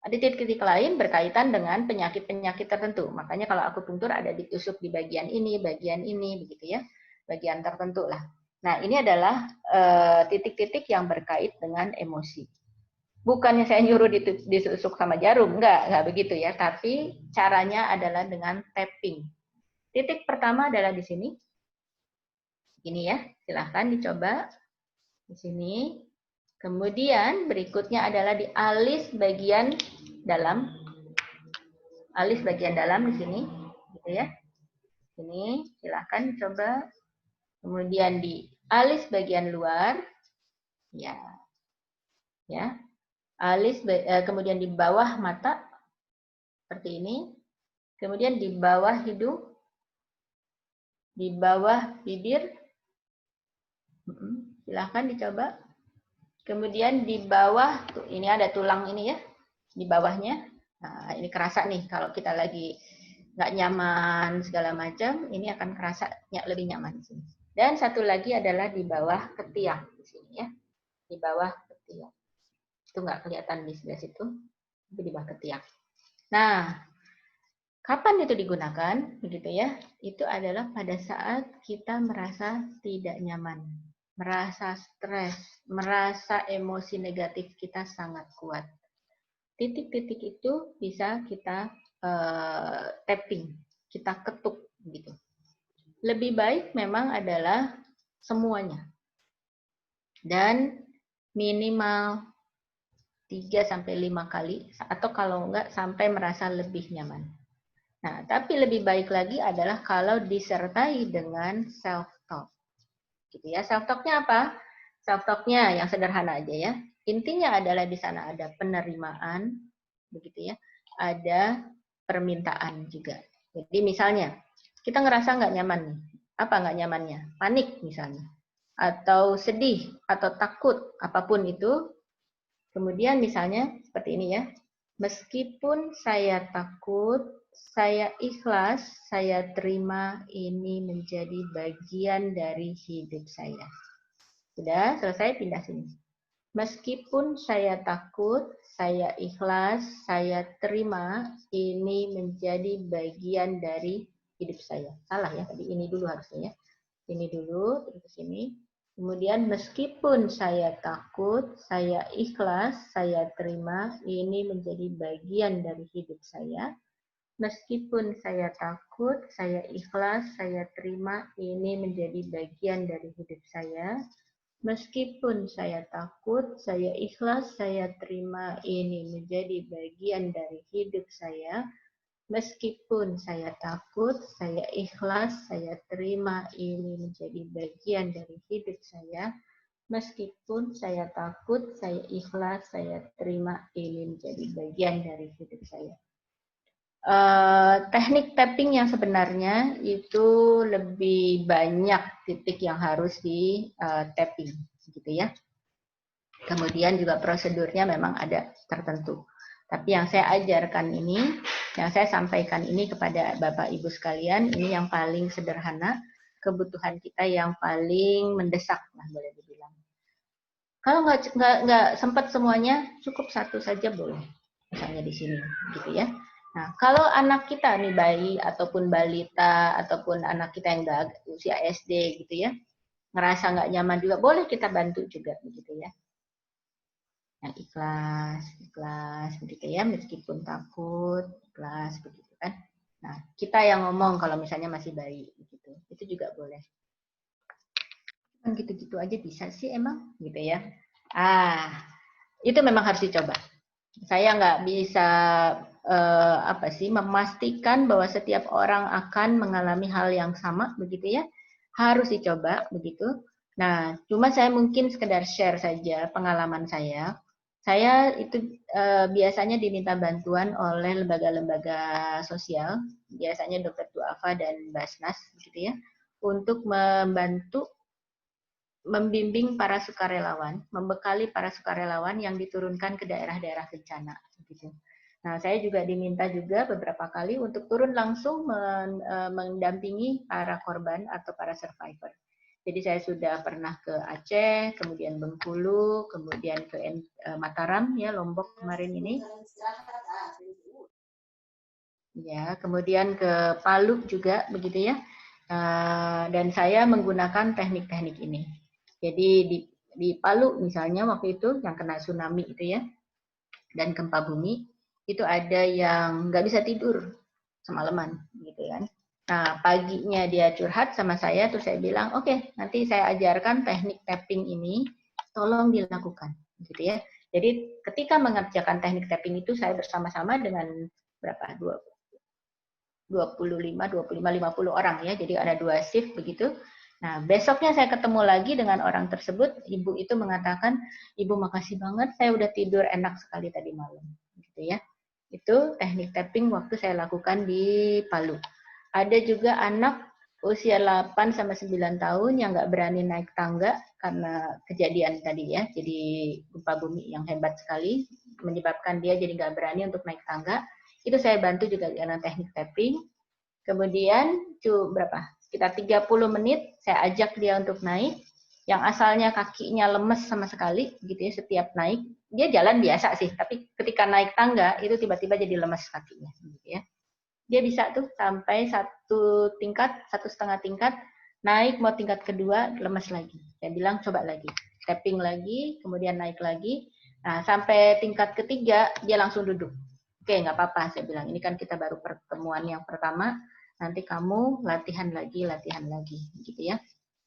Ada titik-titik lain berkaitan dengan penyakit-penyakit tertentu. Makanya kalau akupunktur ada ditusuk di bagian ini, begitu ya. Bagian tertentu lah. Nah, ini adalah titik-titik yang berkait dengan emosi. Bukannya saya nyuruh ditusuk sama jarum, enggak begitu ya. Tapi caranya adalah dengan tapping. Titik pertama adalah di sini. Ini ya, silahkan dicoba. Di sini. Kemudian berikutnya adalah di alis bagian dalam. Alis bagian dalam di sini. Gitu ya. Sini, silahkan dicoba. Kemudian di alis bagian luar. Ya. Ya. Alis, kemudian di bawah mata. Seperti ini. Kemudian di bawah hidung. Di bawah bibir, silahkan dicoba. Kemudian di bawah, ini ada tulang ini ya, di bawahnya. Nah, ini kerasa nih kalau kita lagi nggak nyaman segala macam, ini akan kerasa lebih nyaman di sini. Dan satu lagi adalah di bawah ketiak di sini ya, di bawah ketiak. Itu nggak kelihatan di sebelah situ, tapi di bawah ketiak. Nah, kapan itu digunakan, begitu ya? Itu adalah pada saat kita merasa tidak nyaman, merasa stres, merasa emosi negatif kita sangat kuat. Titik-titik itu bisa kita tapping, kita ketuk, gitu. Lebih baik memang adalah semuanya. Dan minimal 3-5 kali, atau kalau enggak sampai merasa lebih nyaman. Nah, tapi lebih baik lagi adalah kalau disertai dengan self-talk. Gitu ya. Self-talknya apa? Self-talknya yang sederhana aja ya. Intinya adalah di sana ada penerimaan, begitu ya. Ada permintaan juga. Jadi misalnya, kita ngerasa nggak nyaman nih. Apa nggak nyamannya? Panik misalnya. Atau sedih, atau takut, apapun itu. Kemudian misalnya seperti ini ya. Meskipun saya takut, saya ikhlas, saya terima ini menjadi bagian dari hidup saya. Sudah selesai, pindah sini. Meskipun saya takut, saya ikhlas, saya terima ini menjadi bagian dari hidup saya. Salah ya, tadi ini dulu harusnya ya. Ini dulu, terus ke sini. Kemudian meskipun saya takut, saya ikhlas, saya terima, ini menjadi bagian dari hidup saya. Meskipun saya takut, saya ikhlas, saya terima, ini menjadi bagian dari hidup saya. Meskipun saya takut, saya ikhlas, saya terima, ini menjadi bagian dari hidup saya. Meskipun saya takut, saya ikhlas, saya terima ini menjadi bagian dari hidup saya. Meskipun saya takut, saya ikhlas, saya terima ini menjadi bagian dari hidup saya. Teknik tapping yang sebenarnya itu lebih banyak titik yang harus di tapping, gitu ya. Kemudian juga prosedurnya memang ada tertentu. Tapi yang saya ajarkan ini, yang saya sampaikan ini kepada Bapak Ibu sekalian, ini yang paling sederhana, kebutuhan kita yang paling mendesak lah boleh dibilang. Kalau nggak sempat semuanya, cukup satu saja boleh, misalnya di sini, gitu ya. Nah, kalau anak kita nih bayi ataupun balita ataupun anak kita yang udah usia SD gitu ya, ngerasa nggak nyaman juga, boleh kita bantu juga begitu ya. Yang ikhlas begitu ya, meskipun takut, ikhlas begitu kan. Nah, kita yang ngomong kalau misalnya masih bayi begitu, itu juga boleh. Kan gitu-gitu aja bisa sih emang gitu ya. Itu memang harus dicoba. Saya nggak bisa memastikan bahwa setiap orang akan mengalami hal yang sama begitu ya. Harus dicoba begitu. Nah, cuma saya mungkin sekedar share saja pengalaman saya. Saya itu biasanya diminta bantuan oleh lembaga-lembaga sosial, biasanya Dr. Duafa dan Basnas gitu ya, untuk membantu membimbing para sukarelawan, membekali para sukarelawan yang diturunkan ke daerah-daerah bencana. Gitu. Nah, saya juga diminta juga beberapa kali untuk turun langsung mendampingi para korban atau para survivor. Jadi saya sudah pernah ke Aceh, kemudian Bengkulu, kemudian ke Mataram, ya Lombok kemarin ini. Ya, kemudian ke Palu juga begitu ya. Dan saya menggunakan teknik-teknik ini. Jadi di Palu misalnya waktu itu yang kena tsunami itu ya, dan gempa bumi, itu ada yang nggak bisa tidur semalaman gitu kan. Nah, paginya dia curhat sama saya, terus saya bilang, oke, nanti saya ajarkan teknik tapping ini, tolong dilakukan gitu ya. Jadi ketika mengerjakan teknik tapping itu saya bersama-sama dengan berapa? 25, 50 orang ya. Jadi ada 2 shift begitu. Nah, besoknya saya ketemu lagi dengan orang tersebut, ibu itu mengatakan, "Ibu makasih banget, saya udah tidur enak sekali tadi malam." Gitu ya. Itu teknik tapping waktu saya lakukan di Palu. Ada juga anak usia 8 sampai 9 tahun yang nggak berani naik tangga karena kejadian tadi ya. Jadi gempa bumi yang hebat sekali menyebabkan dia jadi nggak berani untuk naik tangga. Itu saya bantu juga dengan teknik tapping. Kemudian sekitar 30 menit saya ajak dia untuk naik. Yang asalnya kakinya lemes sama sekali gitu ya, setiap naik dia jalan biasa sih, tapi ketika naik tangga itu tiba-tiba jadi lemes kakinya gitu ya. Dia bisa tuh sampai 1,5 tingkat, naik mau tingkat kedua lemes lagi. Saya bilang coba lagi, tapping lagi, kemudian naik lagi. Nah, sampai tingkat ketiga dia langsung duduk. Oke, nggak apa-apa, saya bilang. Ini kan kita baru pertemuan yang pertama, nanti kamu latihan lagi, gitu ya.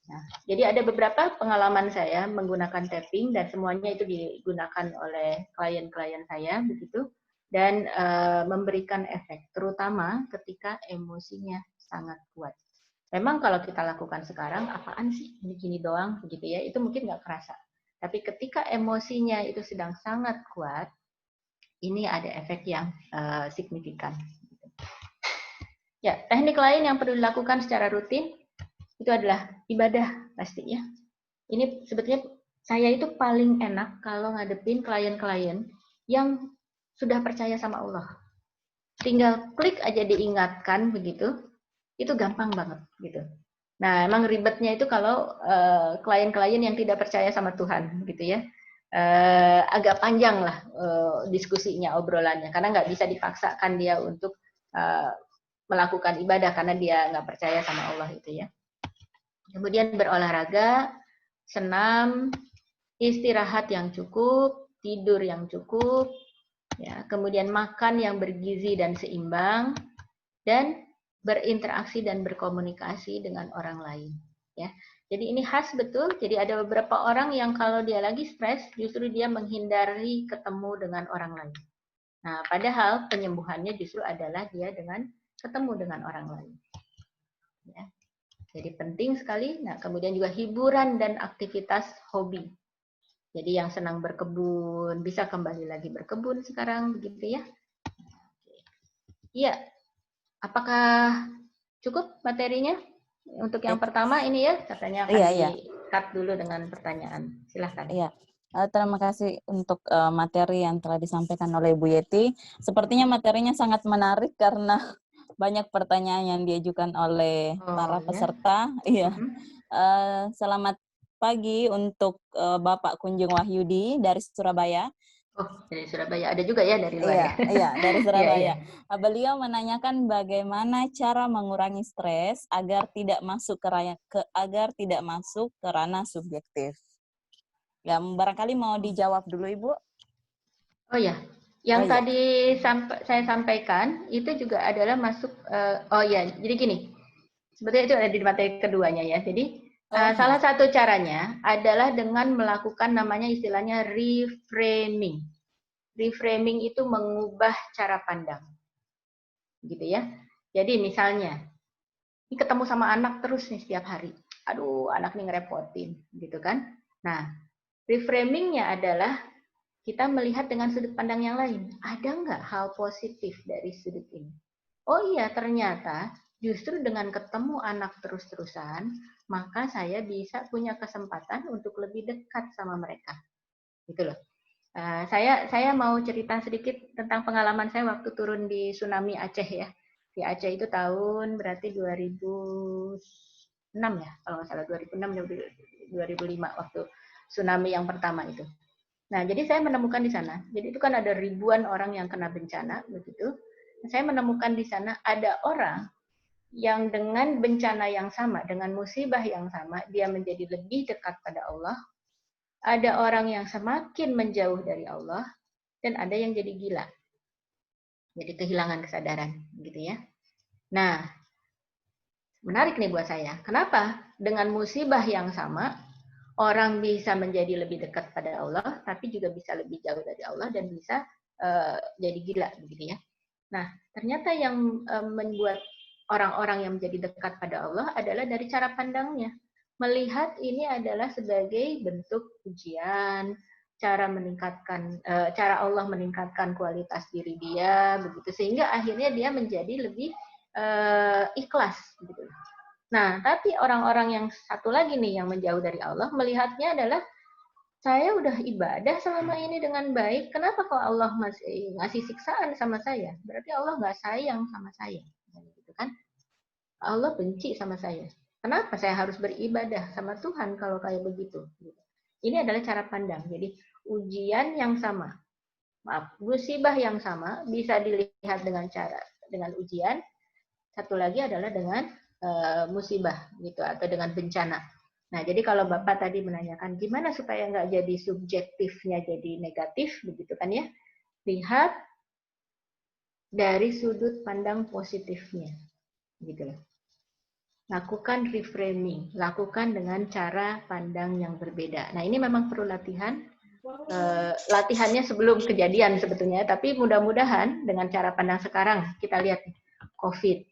Nah, jadi ada beberapa pengalaman saya menggunakan tapping dan semuanya itu digunakan oleh klien-klien saya, begitu, dan memberikan efek, terutama ketika emosinya sangat kuat. Memang kalau kita lakukan sekarang, apaan sih, ini gini doang, begitu ya, itu mungkin nggak kerasa. Tapi ketika emosinya itu sedang sangat kuat, ini ada efek yang signifikan. Ya, teknik lain yang perlu dilakukan secara rutin itu adalah ibadah pasti ya. Ini sebetulnya saya itu paling enak kalau ngadepin klien-klien yang sudah percaya sama Allah. Tinggal klik aja diingatkan begitu, itu gampang banget gitu. Nah, emang ribetnya itu kalau klien-klien yang tidak percaya sama Tuhan gitu ya. Agak panjang lah diskusinya, obrolannya, karena nggak bisa dipaksakan dia untuk melakukan ibadah karena dia nggak percaya sama Allah itu ya. Kemudian berolahraga, senam, istirahat yang cukup, tidur yang cukup, ya, kemudian makan yang bergizi dan seimbang, dan berinteraksi dan berkomunikasi dengan orang lain. Ya, jadi ini khas betul. Jadi ada beberapa orang yang kalau dia lagi stres, justru dia menghindari ketemu dengan orang lain. Nah, padahal penyembuhannya justru adalah dia dengan ketemu dengan orang lain. Ya. Jadi penting sekali. Nah, kemudian juga hiburan dan aktivitas hobi. Jadi yang senang berkebun bisa kembali lagi berkebun sekarang, begitu ya. Iya, apakah cukup materinya? Untuk yang pertama ini ya, katanya akan di-cut dulu dengan pertanyaan. Silahkan. Iya. Terima kasih untuk materi yang telah disampaikan oleh Bu Yeti. Sepertinya materinya sangat menarik karena banyak pertanyaan yang diajukan oleh para peserta. Iya. Selamat pagi untuk Bapak Kunjung Wahyudi dari Surabaya. Oh, dari Surabaya. Ada juga ya dari luar. Iya, dari Surabaya. Beliau menanyakan bagaimana cara mengurangi stres agar tidak masuk ke ranah subjektif. Ya, barangkali mau dijawab dulu, Ibu. Oh ya, yang tadi saya sampaikan itu juga adalah masuk. Jadi gini, sebetulnya itu ada di materi keduanya ya. Jadi salah satu caranya adalah dengan melakukan namanya istilahnya reframing. Reframing itu mengubah cara pandang, gitu ya. Jadi misalnya, ini ketemu sama anak terus nih setiap hari. Aduh, anak nih ngerepotin, gitu kan. Nah, reframingnya adalah kita melihat dengan sudut pandang yang lain. Ada nggak hal positif dari sudut ini? Oh iya, ternyata justru dengan ketemu anak terus-terusan, maka saya bisa punya kesempatan untuk lebih dekat sama mereka. Gitu loh. Saya mau cerita sedikit tentang pengalaman saya waktu turun di tsunami Aceh ya. Di Aceh itu tahun berarti 2006 ya, kalau nggak salah 2006 2005 waktu tsunami yang pertama itu. Nah, jadi saya menemukan di sana. Jadi itu kan ada ribuan orang yang kena bencana begitu. Saya menemukan di sana ada orang yang dengan bencana yang sama, dengan musibah yang sama, dia menjadi lebih dekat pada Allah. Ada orang yang semakin menjauh dari Allah, dan ada yang jadi gila. Jadi kehilangan kesadaran, gitu ya. Nah, menarik nih buat saya. Kenapa? Dengan musibah yang sama, orang bisa menjadi lebih dekat pada Allah, tapi juga bisa lebih jauh dari Allah dan bisa jadi gila, begitu ya. Nah, ternyata yang membuat orang-orang yang menjadi dekat pada Allah adalah dari cara pandangnya. Melihat ini adalah sebagai bentuk ujian, cara Allah meningkatkan kualitas diri dia, begitu sehingga akhirnya dia menjadi lebih ikhlas, gitu. Nah, tapi orang-orang yang satu lagi nih yang menjauh dari Allah melihatnya adalah saya udah ibadah selama ini dengan baik, kenapa kok Allah masih ngasih siksaan sama saya? Berarti Allah nggak sayang sama saya, gitu kan? Allah benci sama saya. Kenapa saya harus beribadah sama Tuhan kalau kayak begitu? Ini adalah cara pandang. Jadi ujian yang sama, musibah yang sama bisa dilihat dengan ujian. Satu lagi adalah dengan musibah gitu atau dengan bencana. Nah, jadi kalau Bapak tadi menanyakan gimana supaya nggak jadi subjektifnya jadi negatif, begitu kan ya? Lihat dari sudut pandang positifnya, gitu loh. Lakukan reframing, lakukan dengan cara pandang yang berbeda. Nah, ini memang perlu latihan. Latihannya sebelum kejadian sebetulnya, tapi mudah-mudahan dengan cara pandang sekarang kita lihat COVID.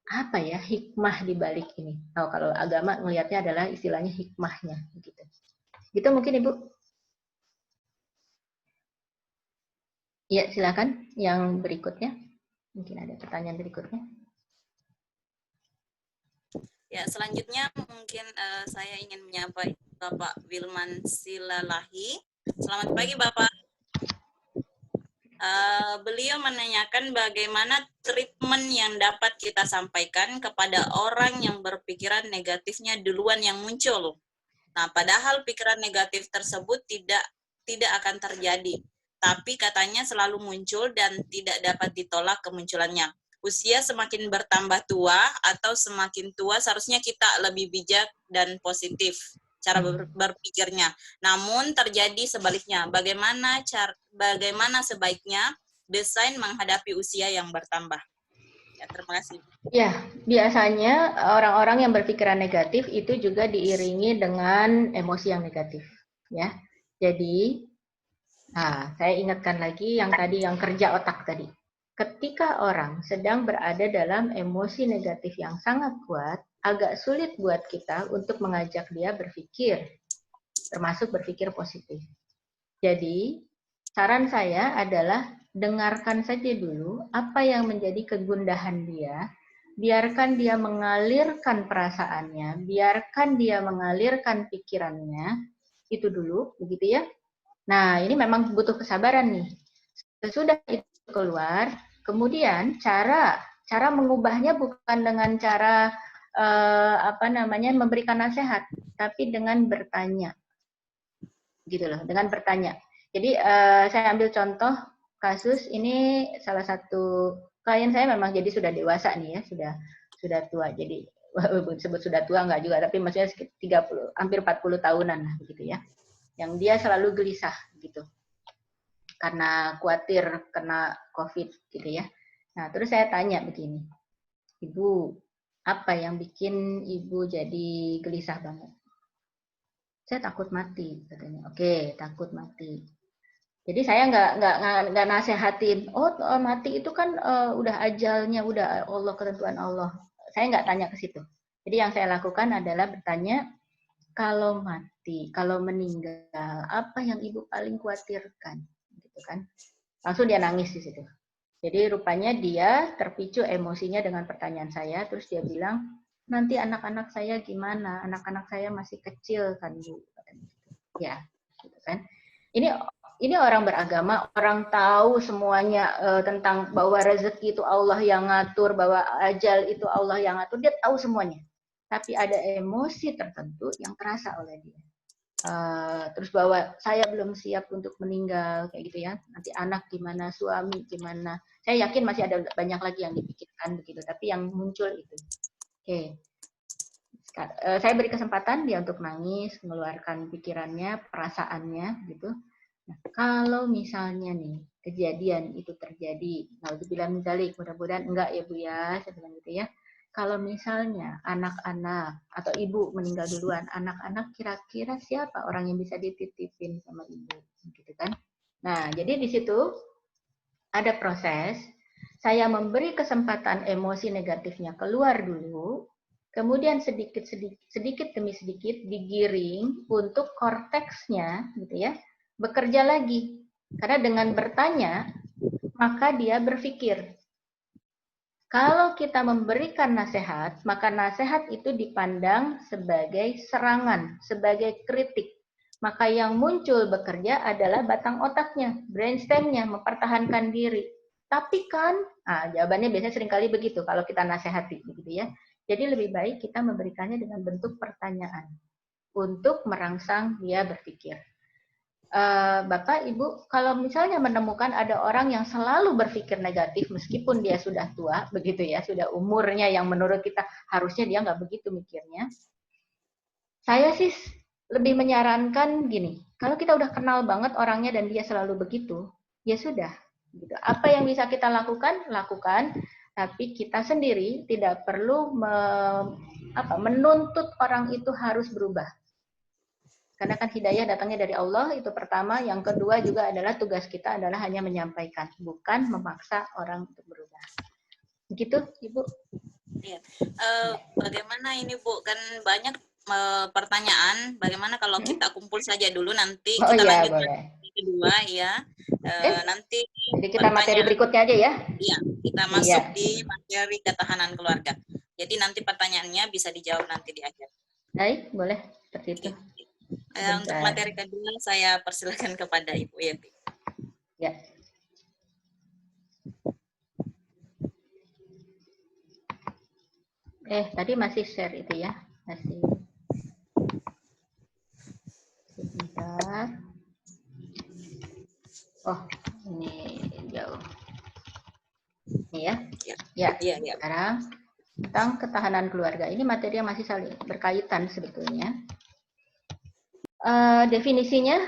Apa ya hikmah di balik ini? Oh, kalau agama melihatnya adalah istilahnya hikmahnya, gitu. Gitu mungkin Ibu. Ya, silakan yang berikutnya. Mungkin ada pertanyaan berikutnya. Ya, selanjutnya mungkin saya ingin menyapa Bapak Wilman Silalahi. Selamat pagi, Bapak. Beliau menanyakan bagaimana treatment yang dapat kita sampaikan kepada orang yang berpikiran negatifnya duluan yang muncul. Nah, padahal pikiran negatif tersebut tidak akan terjadi, tapi katanya selalu muncul dan tidak dapat ditolak kemunculannya. Usia semakin bertambah tua atau semakin tua seharusnya kita lebih bijak dan positif cara berpikirnya. Namun terjadi sebaliknya. Bagaimana sebaiknya desain menghadapi usia yang bertambah? Ya, terima kasih. Ya, biasanya orang-orang yang berpikiran negatif itu juga diiringi dengan emosi yang negatif, ya. Jadi, saya ingatkan lagi yang tadi, yang kerja otak tadi. Ketika orang sedang berada dalam emosi negatif yang sangat kuat, agak sulit buat kita untuk mengajak dia berpikir, termasuk berpikir positif. Jadi, saran saya adalah dengarkan saja dulu apa yang menjadi kegundahan dia, biarkan dia mengalirkan perasaannya, biarkan dia mengalirkan pikirannya, itu dulu, begitu ya. Nah, ini memang butuh kesabaran nih. Sesudah itu keluar, kemudian cara mengubahnya bukan dengan cara memberikan nasihat, tapi dengan bertanya, gitu loh, dengan bertanya. Jadi saya ambil contoh kasus ini, salah satu klien saya memang jadi sudah dewasa nih ya, sudah tua. Jadi sebut sudah tua enggak juga, tapi maksudnya 30, hampir 40 tahunan lah begitu ya. Yang dia selalu gelisah gitu. Karena khawatir kena COVID gitu ya. Nah, terus saya tanya begini. Ibu, apa yang bikin Ibu jadi gelisah banget? Saya takut mati, katanya. Oke, takut mati. Jadi saya nggak nasehatin, mati itu kan udah ajalnya, udah Allah, ketentuan Allah. Saya nggak tanya ke situ. Jadi yang saya lakukan adalah bertanya, kalau mati, kalau meninggal, apa yang Ibu paling khawatirkan? Gitu kan. Langsung dia nangis di situ. Jadi rupanya dia terpicu emosinya dengan pertanyaan saya, terus dia bilang, nanti anak-anak saya gimana? Anak-anak saya masih kecil kan, Bu. Ya, gitu kan. Ini orang beragama, orang tahu semuanya tentang bahwa rezeki itu Allah yang ngatur, bahwa ajal itu Allah yang ngatur, dia tahu semuanya. Tapi ada emosi tertentu yang terasa oleh dia. Terus bahwa saya belum siap untuk meninggal, kayak gitu ya. Nanti anak gimana, suami gimana. Saya yakin masih ada banyak lagi yang dipikirkan begitu, tapi yang muncul itu. Oke. Saya beri kesempatan dia untuk nangis, mengeluarkan pikirannya, perasaannya gitu. Nah, kalau misalnya nih kejadian itu terjadi, nauzubillah min dzalik, mudah-mudahan enggak ya Bu ya, saya bilang gitu ya. Kalau misalnya anak-anak atau ibu meninggal duluan, anak-anak kira-kira siapa orang yang bisa dititipin sama ibu, gitu kan? Nah, jadi di situ ada proses. Saya memberi kesempatan emosi negatifnya keluar dulu, kemudian sedikit demi sedikit digiring untuk korteksnya, gitu ya, bekerja lagi. Karena dengan bertanya, maka dia berpikir. Kalau kita memberikan nasihat, maka nasihat itu dipandang sebagai serangan, sebagai kritik. Maka yang muncul bekerja adalah batang otaknya, brainstem-nya, mempertahankan diri. Tapi kan, jawabannya biasanya seringkali begitu kalau kita nasihati, gitu ya. Jadi lebih baik kita memberikannya dengan bentuk pertanyaan untuk merangsang dia berpikir. Bapak, Ibu, kalau misalnya menemukan ada orang yang selalu berpikir negatif meskipun dia sudah tua, begitu ya, sudah umurnya yang menurut kita harusnya dia nggak begitu mikirnya, saya sih lebih menyarankan gini, kalau kita udah kenal banget orangnya dan dia selalu begitu, ya sudah. Gitu. Apa yang bisa kita lakukan, lakukan, tapi kita sendiri tidak perlu menuntut orang itu harus berubah. Karena kan hidayah datangnya dari Allah, itu pertama. Yang kedua juga adalah tugas kita adalah hanya menyampaikan, bukan memaksa orang untuk berubah. Begitu, Ibu? Iya. Bagaimana ini Bu? Kan banyak pertanyaan. Bagaimana kalau kita kumpul saja dulu, nanti kita lanjutkan kedua ya. Nanti jadi kita materi berikutnya aja ya. Iya, kita masuk di materi ketahanan keluarga. Jadi nanti pertanyaannya bisa dijawab nanti di akhir. Baik, boleh seperti itu. Untuk materi kedua saya persilakan kepada Ibu Yeti. Ya. Tadi masih share itu ya, masih. Sebentar. Oh, ini jauh. Ini ya. Ya. Sekarang tentang ketahanan keluarga. Ini materi yang masih saling berkaitan sebetulnya. Definisinya,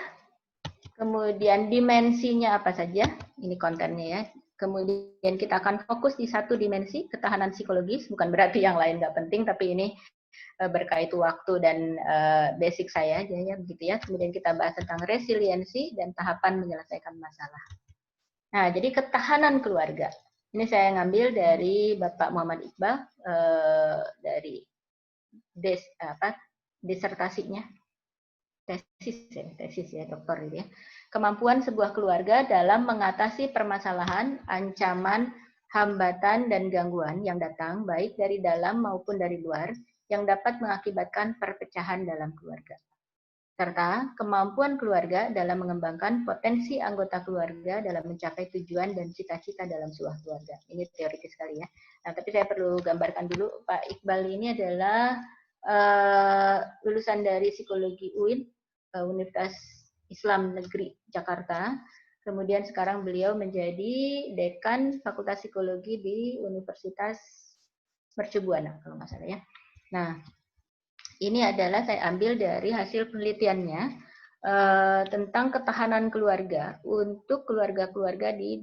kemudian dimensinya apa saja, ini kontennya ya. Kemudian kita akan fokus di satu dimensi, ketahanan psikologis, bukan berarti yang lain nggak penting, tapi ini berkait waktu dan basic saya aja ya, begitu ya. Kemudian kita bahas tentang resiliensi dan tahapan menyelesaikan masalah. Nah, jadi ketahanan keluarga. Ini saya ngambil dari Bapak Muhammad Iqbal, dari disertasinya. Tesis ya dokter ini ya. Kemampuan sebuah keluarga dalam mengatasi permasalahan, ancaman, hambatan dan gangguan yang datang baik dari dalam maupun dari luar yang dapat mengakibatkan perpecahan dalam keluarga. Serta kemampuan keluarga dalam mengembangkan potensi anggota keluarga dalam mencapai tujuan dan cita-cita dalam sebuah keluarga. Ini teoritis sekali ya. Nah, tapi saya perlu gambarkan dulu, Pak Iqbal ini adalah lulusan dari psikologi UIN, Universitas Islam Negeri Jakarta. Kemudian sekarang beliau menjadi dekan Fakultas Psikologi di Universitas Mercu Buana kalau nggak salah ya. Nah, ini adalah saya ambil dari hasil penelitiannya tentang ketahanan keluarga untuk keluarga-keluarga di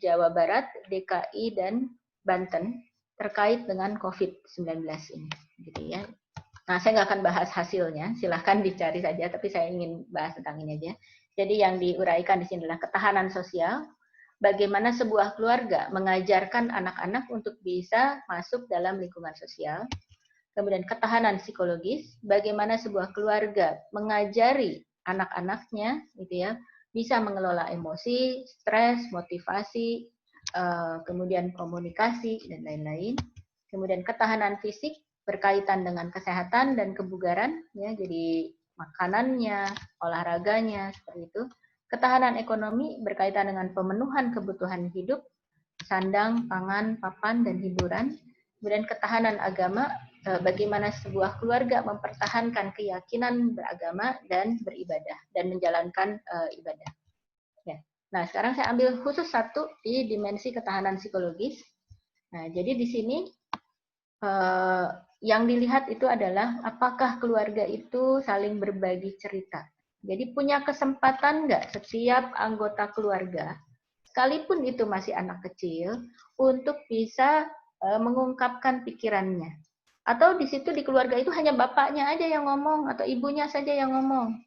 Jawa Barat, DKI dan Banten terkait dengan COVID-19 ini, gitu ya. Nah, saya nggak akan bahas hasilnya, silahkan dicari saja, tapi saya ingin bahas tentang ini aja. Jadi yang diuraikan di sini adalah ketahanan sosial, bagaimana sebuah keluarga mengajarkan anak-anak untuk bisa masuk dalam lingkungan sosial. Kemudian ketahanan psikologis, bagaimana sebuah keluarga mengajari anak-anaknya, gitu ya, bisa mengelola emosi, stres, motivasi, kemudian komunikasi dan lain-lain. Kemudian ketahanan fisik berkaitan dengan kesehatan dan kebugaran, ya, jadi makanannya, olahraganya, seperti itu. Ketahanan ekonomi berkaitan dengan pemenuhan kebutuhan hidup, sandang, pangan, papan, dan hiburan. Kemudian ketahanan agama, bagaimana sebuah keluarga mempertahankan keyakinan beragama dan beribadah, dan menjalankan ibadah. Ya. Nah, sekarang saya ambil khusus satu di dimensi ketahanan psikologis. Nah, jadi di sini yang dilihat itu adalah apakah keluarga itu saling berbagi cerita. Jadi punya kesempatan nggak setiap anggota keluarga, sekalipun itu masih anak kecil, untuk bisa mengungkapkan pikirannya. Atau di situ di keluarga itu hanya bapaknya aja yang ngomong atau ibunya saja yang ngomong.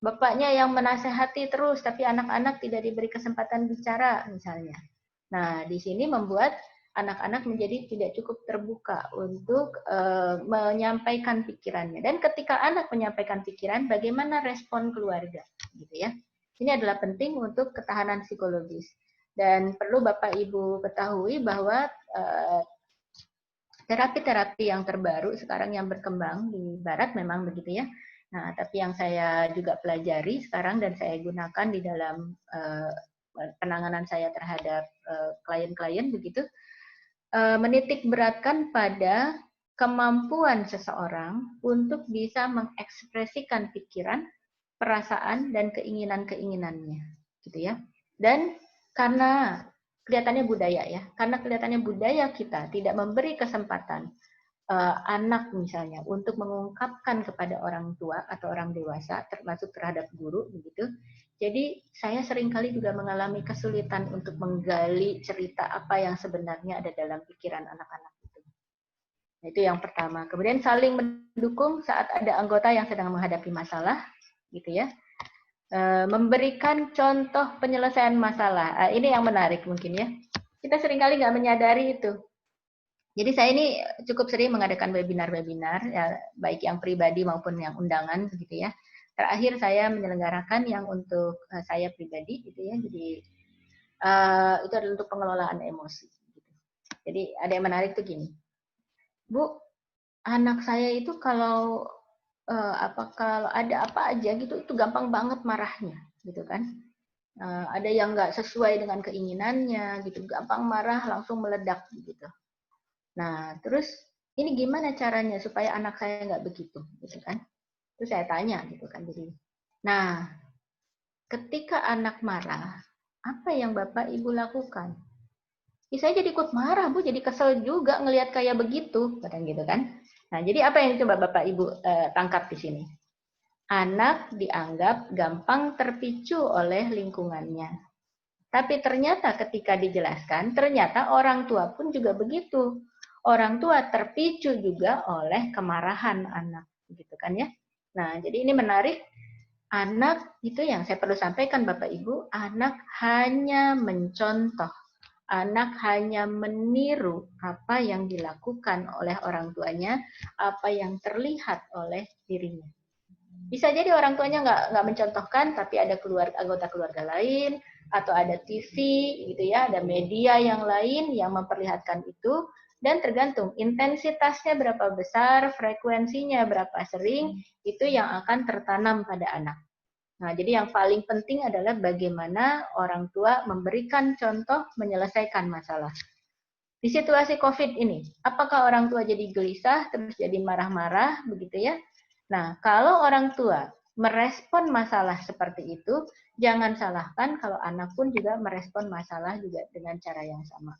Bapaknya yang menasehati terus, tapi anak-anak tidak diberi kesempatan bicara misalnya. Nah, di sini membuat anak-anak menjadi tidak cukup terbuka untuk menyampaikan pikirannya. Dan ketika anak menyampaikan pikiran, bagaimana respon keluarga, gitu ya? Ini adalah penting untuk ketahanan psikologis. Dan perlu Bapak Ibu ketahui bahwa terapi-terapi yang terbaru sekarang yang berkembang di Barat memang begitu ya. Nah, tapi yang saya juga pelajari sekarang dan saya gunakan di dalam penanganan saya terhadap klien-klien begitu, menitik beratkan pada kemampuan seseorang untuk bisa mengekspresikan pikiran, perasaan, dan keinginan-keinginannya, gitu ya. Dan karena kelihatannya budaya ya, karena kelihatannya budaya kita tidak memberi kesempatan anak misalnya untuk mengungkapkan kepada orang tua atau orang dewasa, termasuk terhadap guru begitu. Jadi saya seringkali juga mengalami kesulitan untuk menggali cerita apa yang sebenarnya ada dalam pikiran anak-anak itu. Nah, itu yang pertama. Kemudian saling mendukung saat ada anggota yang sedang menghadapi masalah, gitu ya. Memberikan contoh penyelesaian masalah. Ini yang menarik mungkin ya. Kita seringkali nggak menyadari itu. Jadi saya ini cukup sering mengadakan webinar-webinar, ya, baik yang pribadi maupun yang undangan, begitu ya. Terakhir saya menyelenggarakan yang untuk saya pribadi, gitu ya. Jadi itu adalah untuk pengelolaan emosi. Gitu. Jadi ada yang menarik tuh gini. Bu, anak saya itu kalau kalau ada apa aja gitu itu gampang banget marahnya gitu kan. Ada yang nggak sesuai dengan keinginannya gitu, gampang marah langsung meledak gitu. Nah terus ini gimana caranya supaya anak saya nggak begitu gitu kan. Terus saya tanya gitu kan, jadi nah ketika anak marah apa yang Bapak Ibu lakukan? Saya jadi ikut marah, Bu, jadi kesel juga ngelihat kayak begitu, kadang gitu kan. Nah, jadi apa yang coba Bapak Ibu tangkap di sini? Anak dianggap gampang terpicu oleh lingkungannya. Tapi ternyata ketika dijelaskan, ternyata orang tua pun juga begitu. Orang tua terpicu juga oleh kemarahan anak, gitu kan ya. Nah, jadi ini menarik. Anak itu yang saya perlu sampaikan Bapak Ibu, anak hanya mencontoh. Anak hanya meniru apa yang dilakukan oleh orang tuanya, apa yang terlihat oleh dirinya. Bisa jadi orang tuanya nggak mencontohkan, tapi ada anggota keluarga lain, atau ada TV, gitu ya, ada media yang lain yang memperlihatkan itu, dan tergantung intensitasnya berapa besar, frekuensinya berapa sering, itu yang akan tertanam pada anak. Nah, jadi yang paling penting adalah bagaimana orang tua memberikan contoh menyelesaikan masalah. Di situasi COVID ini, apakah orang tua jadi gelisah, terus jadi marah-marah, begitu ya? Nah, kalau orang tua merespon masalah seperti itu, jangan salahkan kalau anak pun juga merespon masalah juga dengan cara yang sama.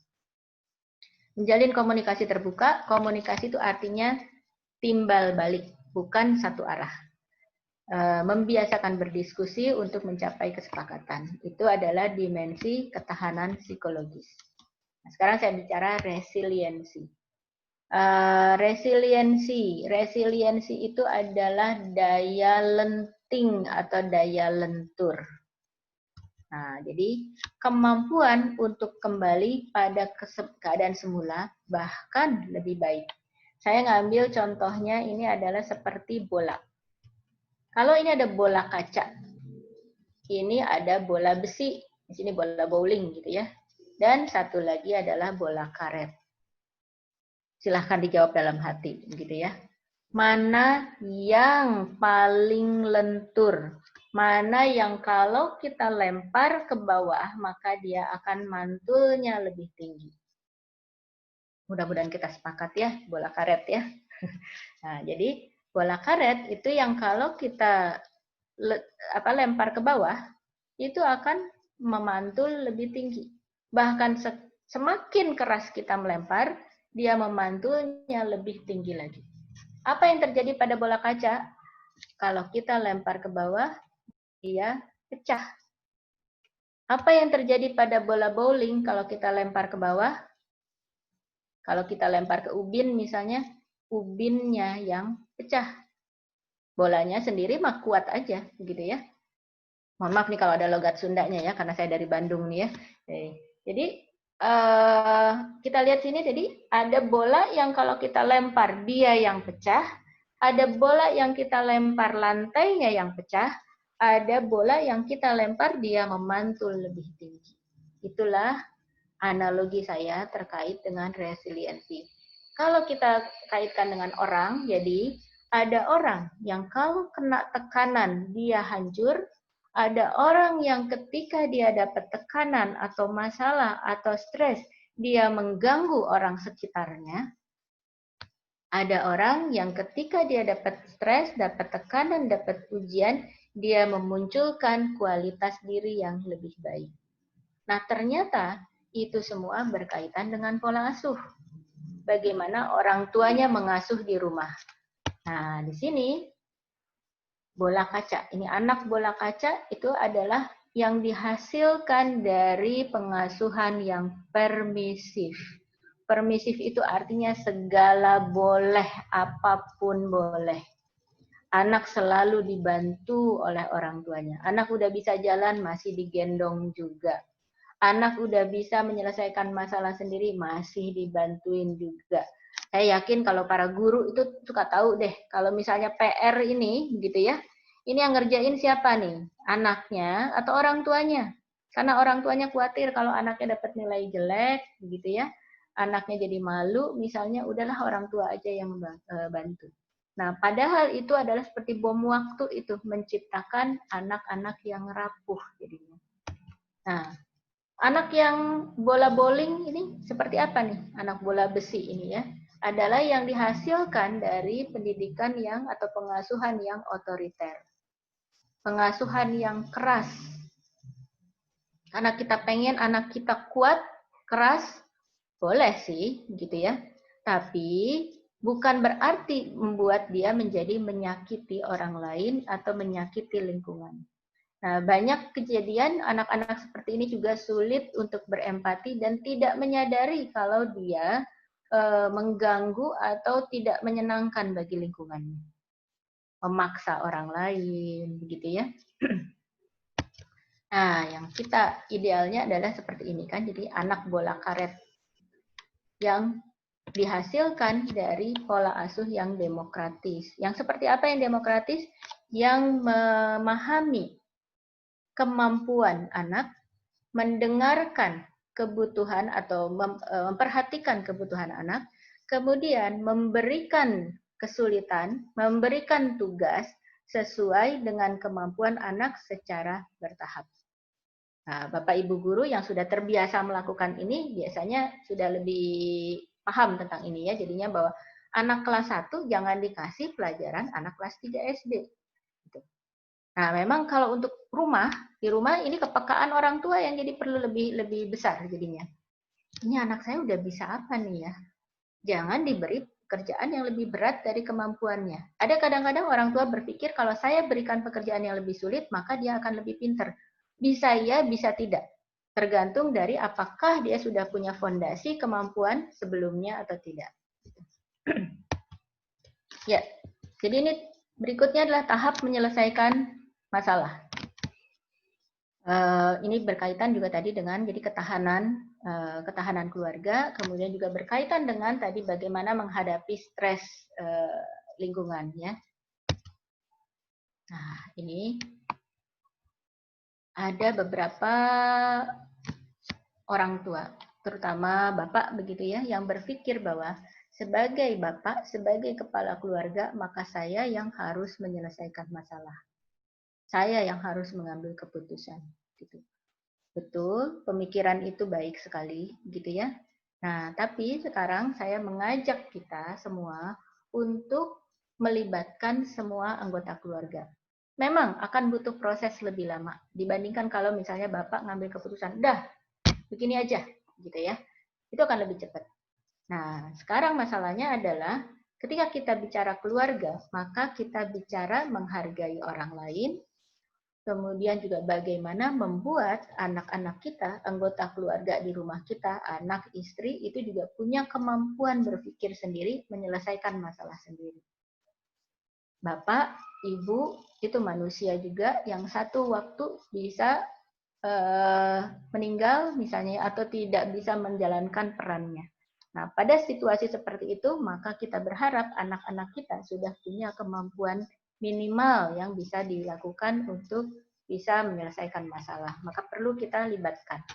Menjalin komunikasi terbuka, komunikasi itu artinya timbal balik, bukan satu arah. Membiasakan berdiskusi untuk mencapai kesepakatan. Itu adalah dimensi ketahanan psikologis. Nah, sekarang saya bicara resiliensi. Resiliensi itu adalah daya lenting atau daya lentur. Nah, jadi kemampuan untuk kembali pada keadaan semula, bahkan lebih baik. Saya ngambil contohnya ini adalah seperti bola. Kalau ini ada bola kaca, ini ada bola besi, di sini bola bowling gitu ya. Dan satu lagi adalah bola karet. Silahkan dijawab dalam hati, gitu ya. Mana yang paling lentur? Mana yang kalau kita lempar ke bawah, maka dia akan mantulnya lebih tinggi. Mudah-mudahan kita sepakat ya, bola karet ya. Nah, jadi bola karet itu yang kalau kita lempar ke bawah, itu akan memantul lebih tinggi. Bahkan semakin keras kita melempar, dia memantulnya lebih tinggi lagi. Apa yang terjadi pada bola kaca? Kalau kita lempar ke bawah, dia pecah. Apa yang terjadi pada bola bowling kalau kita lempar ke bawah? Kalau kita lempar ke ubin misalnya, ubinnya yang pecah. Bolanya sendiri mah kuat aja, gitu ya. Mohon maaf nih kalau ada logat Sundanya ya, karena saya dari Bandung nih ya. Jadi kita lihat sini, jadi ada bola yang kalau kita lempar dia yang pecah, ada bola yang kita lempar lantainya yang pecah, ada bola yang kita lempar dia memantul lebih tinggi. Itulah analogi saya terkait dengan resiliensi. Kalau kita kaitkan dengan orang, jadi ada orang yang kalau kena tekanan dia hancur, ada orang yang ketika dia dapat tekanan atau masalah atau stres, dia mengganggu orang sekitarnya. Ada orang yang ketika dia dapat stres, dapat tekanan, dapat ujian, dia memunculkan kualitas diri yang lebih baik. Nah, ternyata itu semua berkaitan dengan pola asuh. Bagaimana orang tuanya mengasuh di rumah. Nah, di sini bola kaca. Ini anak bola kaca itu adalah yang dihasilkan dari pengasuhan yang permisif. Permisif itu artinya segala boleh, apapun boleh. Anak selalu dibantu oleh orang tuanya. Anak udah bisa jalan, masih digendong juga. Anak udah bisa menyelesaikan masalah sendiri, masih dibantuin juga. Saya yakin kalau para guru itu suka tahu deh, kalau misalnya PR ini, gitu ya, ini yang ngerjain siapa nih? Anaknya atau orang tuanya? Karena orang tuanya khawatir kalau anaknya dapat nilai jelek, gitu ya. anaknya jadi malu, misalnya udahlah orang tua aja yang bantu. Nah, padahal itu adalah seperti bom waktu itu, menciptakan anak-anak yang rapuh jadinya. Nah, anak yang bola bowling ini seperti apa nih? Anak bola besi ini ya, adalah yang dihasilkan dari pendidikan yang atau pengasuhan yang otoriter. Pengasuhan yang keras. Karena kita pengen anak kita kuat, keras, boleh sih gitu ya. Tapi bukan berarti membuat dia menjadi menyakiti orang lain atau menyakiti lingkungan. Nah, banyak kejadian anak-anak seperti ini juga sulit untuk berempati dan tidak menyadari kalau dia mengganggu atau tidak menyenangkan bagi lingkungannya. Memaksa orang lain, begitu ya. Nah, yang kita idealnya adalah seperti ini kan, jadi anak bola karet yang dihasilkan dari pola asuh yang demokratis. Yang seperti apa yang demokratis? Yang memahami kemampuan anak, mendengarkan kebutuhan atau memperhatikan kebutuhan anak, kemudian memberikan kesulitan, memberikan tugas sesuai dengan kemampuan anak secara bertahap. Nah, Bapak Ibu guru yang sudah terbiasa melakukan ini biasanya sudah lebih paham tentang ini ya. Jadinya bahwa anak kelas 1 jangan dikasih pelajaran anak kelas 3 SD. Nah, memang kalau untuk di rumah ini kepekaan orang tua yang jadi perlu lebih besar jadinya. Ini anak saya udah bisa apa nih ya? Jangan diberi pekerjaan yang lebih berat dari kemampuannya. Ada kadang-kadang orang tua berpikir kalau saya berikan pekerjaan yang lebih sulit, maka dia akan lebih pintar. Bisa ya, bisa tidak. Tergantung dari apakah dia sudah punya fondasi kemampuan sebelumnya atau tidak. Ya, jadi ini berikutnya adalah tahap menyelesaikan masalah. Ini berkaitan juga tadi dengan jadi ketahanan keluarga, kemudian juga berkaitan dengan tadi bagaimana menghadapi stres lingkungan ya. Nah, ini ada beberapa orang tua, terutama bapak begitu ya, yang berpikir bahwa sebagai bapak, sebagai kepala keluarga, maka saya yang harus menyelesaikan masalah. Saya yang harus mengambil keputusan gitu. Betul, pemikiran itu baik sekali gitu ya. Nah, tapi sekarang saya mengajak kita semua untuk melibatkan semua anggota keluarga. Memang akan butuh proses lebih lama dibandingkan kalau misalnya Bapak ngambil keputusan, dah, begini aja gitu ya. Itu akan lebih cepat. Nah, sekarang masalahnya adalah ketika kita bicara keluarga, maka kita bicara menghargai orang lain, kemudian juga bagaimana membuat anak-anak kita, anggota keluarga di rumah kita, anak, istri, itu juga punya kemampuan berpikir sendiri, menyelesaikan masalah sendiri. Bapak, Ibu, itu manusia juga yang satu waktu bisa meninggal misalnya, atau tidak bisa menjalankan perannya. Nah, pada situasi seperti itu, maka kita berharap anak-anak kita sudah punya kemampuan minimal yang bisa dilakukan untuk bisa menyelesaikan masalah. Maka perlu kita libatkan.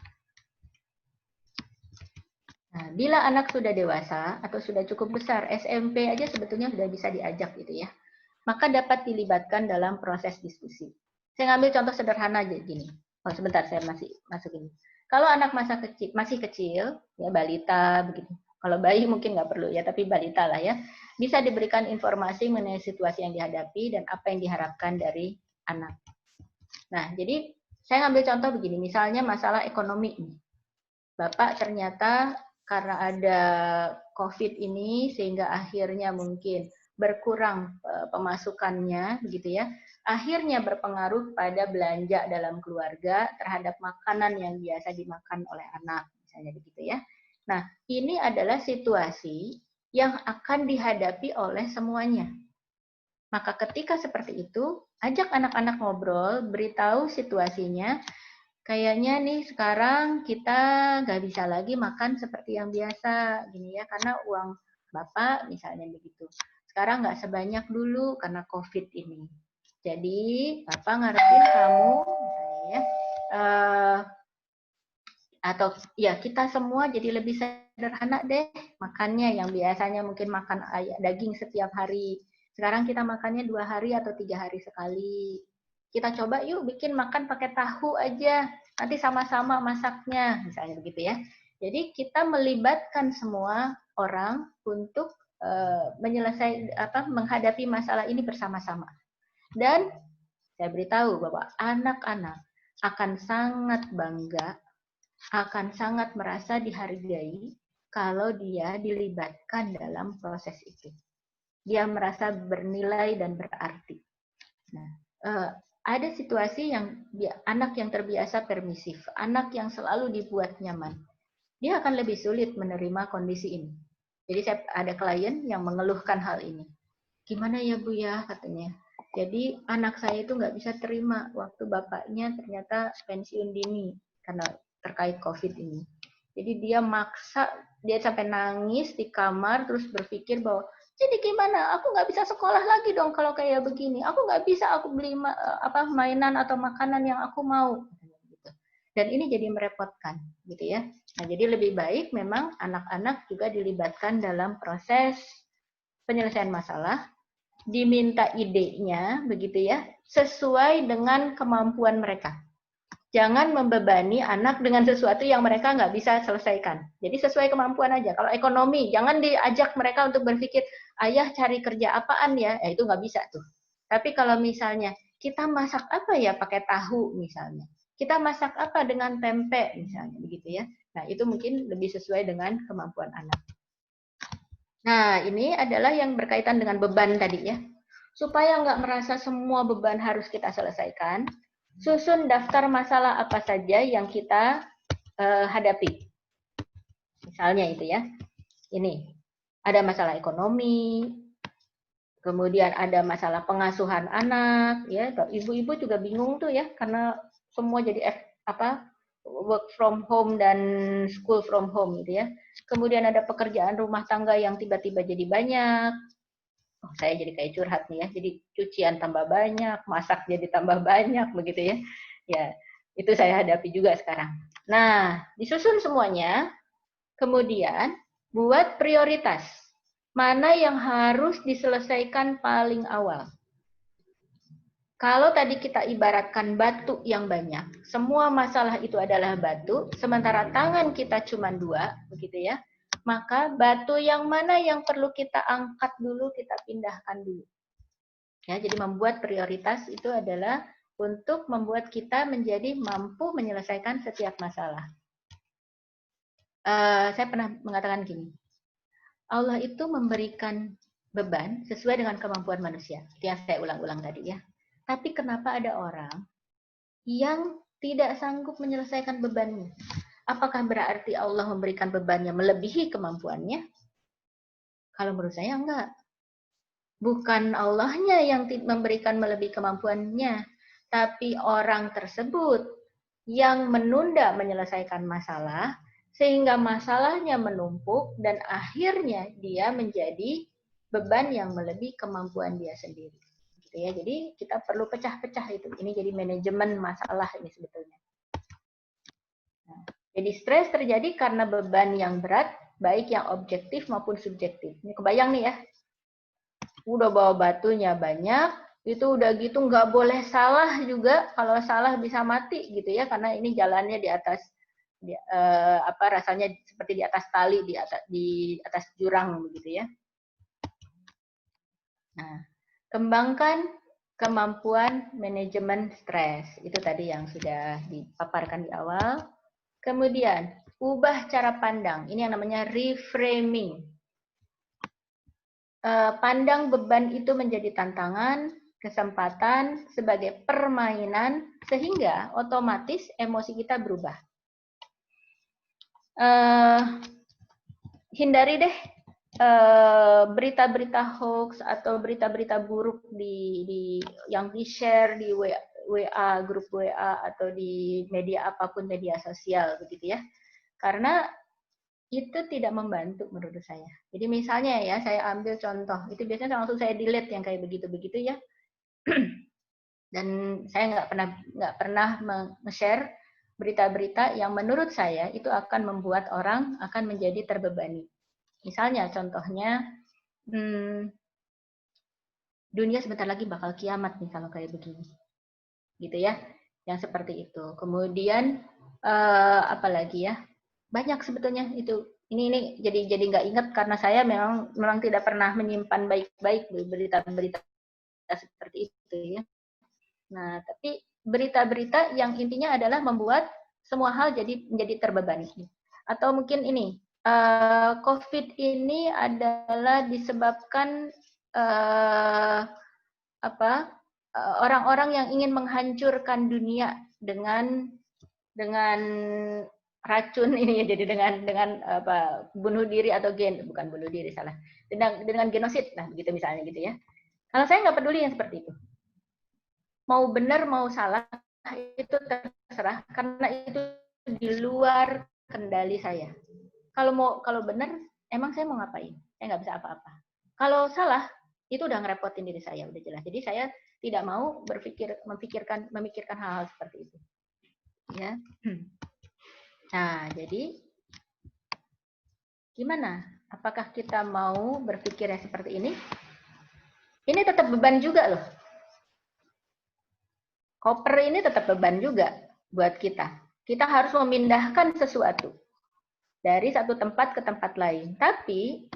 Nah, bila anak sudah dewasa atau sudah cukup besar, SMP aja sebetulnya sudah bisa diajak gitu ya. Maka dapat dilibatkan dalam proses diskusi. Saya ngambil contoh sederhana aja gini. Oh, sebentar saya masih masukin. Kalau anak masih kecil, ya balita begitu. Kalau bayi mungkin nggak perlu ya, tapi balita lah ya. Bisa diberikan informasi mengenai situasi yang dihadapi dan apa yang diharapkan dari anak. Nah, jadi saya ngambil contoh begini, misalnya masalah ekonomi. Bapak ternyata karena ada COVID ini sehingga akhirnya mungkin berkurang pemasukannya, begitu ya. Akhirnya berpengaruh pada belanja dalam keluarga terhadap makanan yang biasa dimakan oleh anak, misalnya begitu ya. Nah, ini adalah situasi yang akan dihadapi oleh semuanya. Maka ketika seperti itu, ajak anak-anak ngobrol, beritahu situasinya, kayaknya nih sekarang kita nggak bisa lagi makan seperti yang biasa, gini ya, karena uang Bapak misalnya begitu. Sekarang nggak sebanyak dulu karena COVID ini. Jadi Bapak ngarepin kamu, misalnya ya, Atau ya kita semua jadi lebih sederhana deh makannya, yang biasanya mungkin makan daging setiap hari. Sekarang kita makannya 2 hari atau 3 hari sekali. Kita coba yuk bikin makan pakai tahu aja. Nanti sama-sama masaknya, misalnya begitu ya. Jadi kita melibatkan semua orang untuk menghadapi masalah ini bersama-sama. Dan saya beritahu bahwa anak-anak akan sangat bangga, akan sangat merasa dihargai kalau dia dilibatkan dalam proses itu. Dia merasa bernilai dan berarti. Nah, ada situasi yang anak yang terbiasa permisif, anak yang selalu dibuat nyaman, dia akan lebih sulit menerima kondisi ini. Jadi saya ada klien yang mengeluhkan hal ini. Gimana ya Bu ya, katanya. Jadi anak saya itu nggak bisa terima waktu bapaknya ternyata pensiun dini karena terkait COVID ini. Jadi dia maksa, dia sampai nangis di kamar terus berpikir bahwa jadi gimana? Aku nggak bisa sekolah lagi dong kalau kayak begini. Aku nggak bisa aku beli mainan atau makanan yang aku mau. Dan ini jadi merepotkan, gitu ya. Nah, jadi lebih baik memang anak-anak juga dilibatkan dalam proses penyelesaian masalah, diminta idenya, begitu ya, sesuai dengan kemampuan mereka. Jangan membebani anak dengan sesuatu yang mereka nggak bisa selesaikan. Jadi sesuai kemampuan aja. Kalau ekonomi, jangan diajak mereka untuk berpikir, ayah cari kerja apaan ya? Itu nggak bisa tuh. Tapi kalau misalnya, kita masak apa ya pakai tahu misalnya. Kita masak apa dengan pempek misalnya, begitu ya. Nah, itu mungkin lebih sesuai dengan kemampuan anak. Nah, ini adalah yang berkaitan dengan beban tadi ya. Supaya nggak merasa semua beban harus kita selesaikan, susun daftar masalah apa saja yang kita hadapi. Misalnya itu ya, ini ada masalah ekonomi, kemudian ada masalah pengasuhan anak, ya. Ibu-ibu juga bingung tuh ya, karena semua jadi work from home dan school from home gitu ya. Kemudian ada pekerjaan rumah tangga yang tiba-tiba jadi banyak. Oh, saya jadi kayak curhat nih ya. Jadi cucian tambah banyak, masak jadi tambah banyak begitu ya. Ya, itu saya hadapi juga sekarang. Nah, disusun semuanya, kemudian buat prioritas. Mana yang harus diselesaikan paling awal. Kalau tadi kita ibaratkan batu yang banyak, semua masalah itu adalah batu, sementara tangan kita cuma 2, begitu ya. Maka batu yang mana yang perlu kita angkat dulu, kita pindahkan dulu. Ya, jadi membuat prioritas itu adalah untuk membuat kita menjadi mampu menyelesaikan setiap masalah. Saya pernah mengatakan gini, Allah itu memberikan beban sesuai dengan kemampuan manusia. Itu yang saya ulang-ulang tadi ya. Tapi kenapa ada orang yang tidak sanggup menyelesaikan bebannya? Apakah berarti Allah memberikan bebannya melebihi kemampuannya? Kalau menurut saya enggak. Bukan Allahnya yang memberikan melebihi kemampuannya, tapi orang tersebut yang menunda menyelesaikan masalah, sehingga masalahnya menumpuk dan akhirnya dia menjadi beban yang melebihi kemampuan dia sendiri. Gitu ya. Jadi kita perlu pecah-pecah itu. Ini jadi manajemen masalah ini sebetulnya. Nah, jadi stres terjadi karena beban yang berat, baik yang objektif maupun subjektif. Ini kebayang nih ya. Udah bawa batunya banyak, itu udah gitu nggak boleh salah juga. Kalau salah bisa mati gitu ya, karena ini jalannya di atas rasanya seperti di atas tali, di atas jurang begitu ya. Nah, kembangkan kemampuan manajemen stres. Itu tadi yang sudah dipaparkan di awal. Kemudian, ubah cara pandang. Ini yang namanya reframing. Pandang beban itu menjadi tantangan, kesempatan, sebagai permainan, sehingga otomatis emosi kita berubah. Hindari deh berita-berita hoax atau berita-berita buruk yang di-share di WA, grup WA atau di media apapun, media sosial begitu ya. Karena itu tidak membantu menurut saya. Jadi misalnya ya, saya ambil contoh, itu biasanya langsung saya delete yang kayak begitu-begitu ya. Dan saya nggak pernah nge-share berita-berita yang menurut saya itu akan membuat orang akan menjadi terbebani. Misalnya, contohnya, dunia sebentar lagi bakal kiamat nih kalau kayak begini, gitu ya, yang seperti itu. Kemudian apalagi ya, banyak sebetulnya itu. Ini jadi nggak ingat karena saya memang tidak pernah menyimpan baik-baik berita-berita seperti itu ya. Nah, tapi berita-berita yang intinya adalah membuat semua hal menjadi terbebani. Atau mungkin ini, COVID ini adalah disebabkan orang-orang yang ingin menghancurkan dunia dengan racun ini ya, jadi dengan bunuh diri atau bukan bunuh diri, salah, dengan genosid, nah begitu misalnya gitu ya. Kalau saya nggak peduli yang seperti itu, mau benar mau salah itu terserah karena itu di luar kendali saya. Kalau benar, emang saya mau ngapain? Saya nggak bisa apa-apa. Kalau salah, itu udah ngerepotin diri saya, udah jelas. Jadi saya tidak mau memikirkan hal-hal seperti itu. Ya. Nah, jadi gimana? Apakah kita mau berpikirnya seperti ini? Ini tetap beban juga loh. Koper ini tetap beban juga buat kita. Kita harus memindahkan sesuatu dari satu tempat ke tempat lain. Tapi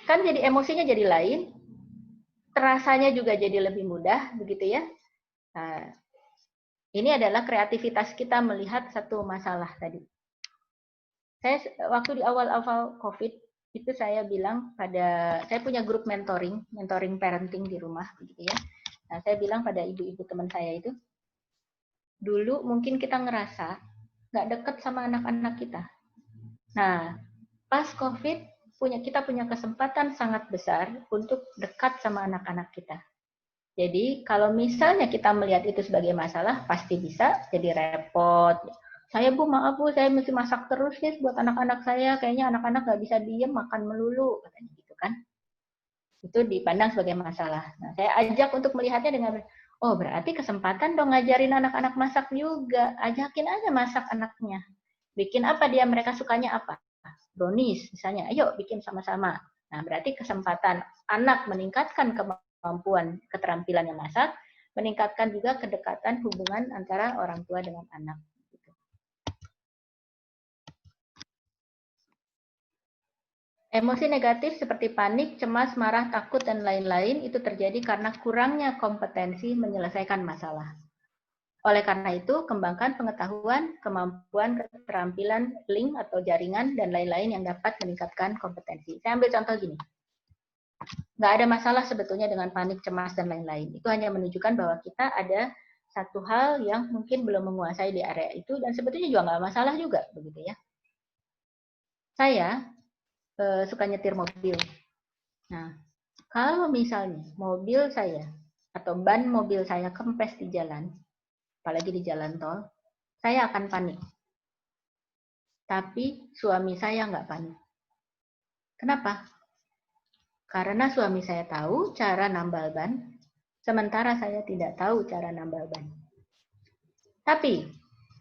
kan jadi emosinya jadi lain, terasanya juga jadi lebih mudah, begitu ya. Nah, ini adalah kreativitas kita melihat satu masalah tadi. Saya waktu di awal-awal COVID itu saya bilang saya punya grup mentoring parenting di rumah, begitu ya. Nah, saya bilang pada ibu-ibu teman saya itu, dulu mungkin kita ngerasa nggak deket sama anak-anak kita. Nah, pas COVID kita punya kesempatan sangat besar untuk dekat sama anak-anak kita. Jadi kalau misalnya kita melihat itu sebagai masalah, pasti bisa jadi repot. Saya Bu, maaf Bu, saya mesti masak terus nih buat anak-anak saya. Kayaknya anak-anak nggak bisa diem, makan melulu, katanya gitu kan. Itu dipandang sebagai masalah. Nah, saya ajak untuk melihatnya dengan, oh berarti kesempatan dong ngajarin anak-anak masak juga. Ajakin aja masak anaknya. Bikin apa mereka sukanya apa? Brownies misalnya, ayo bikin sama-sama. Nah, berarti kesempatan anak meningkatkan kemampuan keterampilannya masak, meningkatkan juga kedekatan hubungan antara orang tua dengan anak. Emosi negatif seperti panik, cemas, marah, takut, dan lain-lain itu terjadi karena kurangnya kompetensi menyelesaikan masalah. Oleh karena itu, kembangkan pengetahuan, kemampuan, keterampilan, link atau jaringan, dan lain-lain yang dapat meningkatkan kompetensi. Saya ambil contoh gini. Nggak ada masalah sebetulnya dengan panik, cemas, dan lain-lain. Itu hanya menunjukkan bahwa kita ada satu hal yang mungkin belum menguasai di area itu, dan sebetulnya juga nggak masalah juga, begitu ya. Saya suka nyetir mobil. Nah, kalau misalnya mobil saya atau ban mobil saya kempes di jalan, apalagi di jalan tol, saya akan panik. Tapi suami saya nggak panik. Kenapa? Karena suami saya tahu cara nambal ban, sementara saya tidak tahu cara nambal ban. Tapi,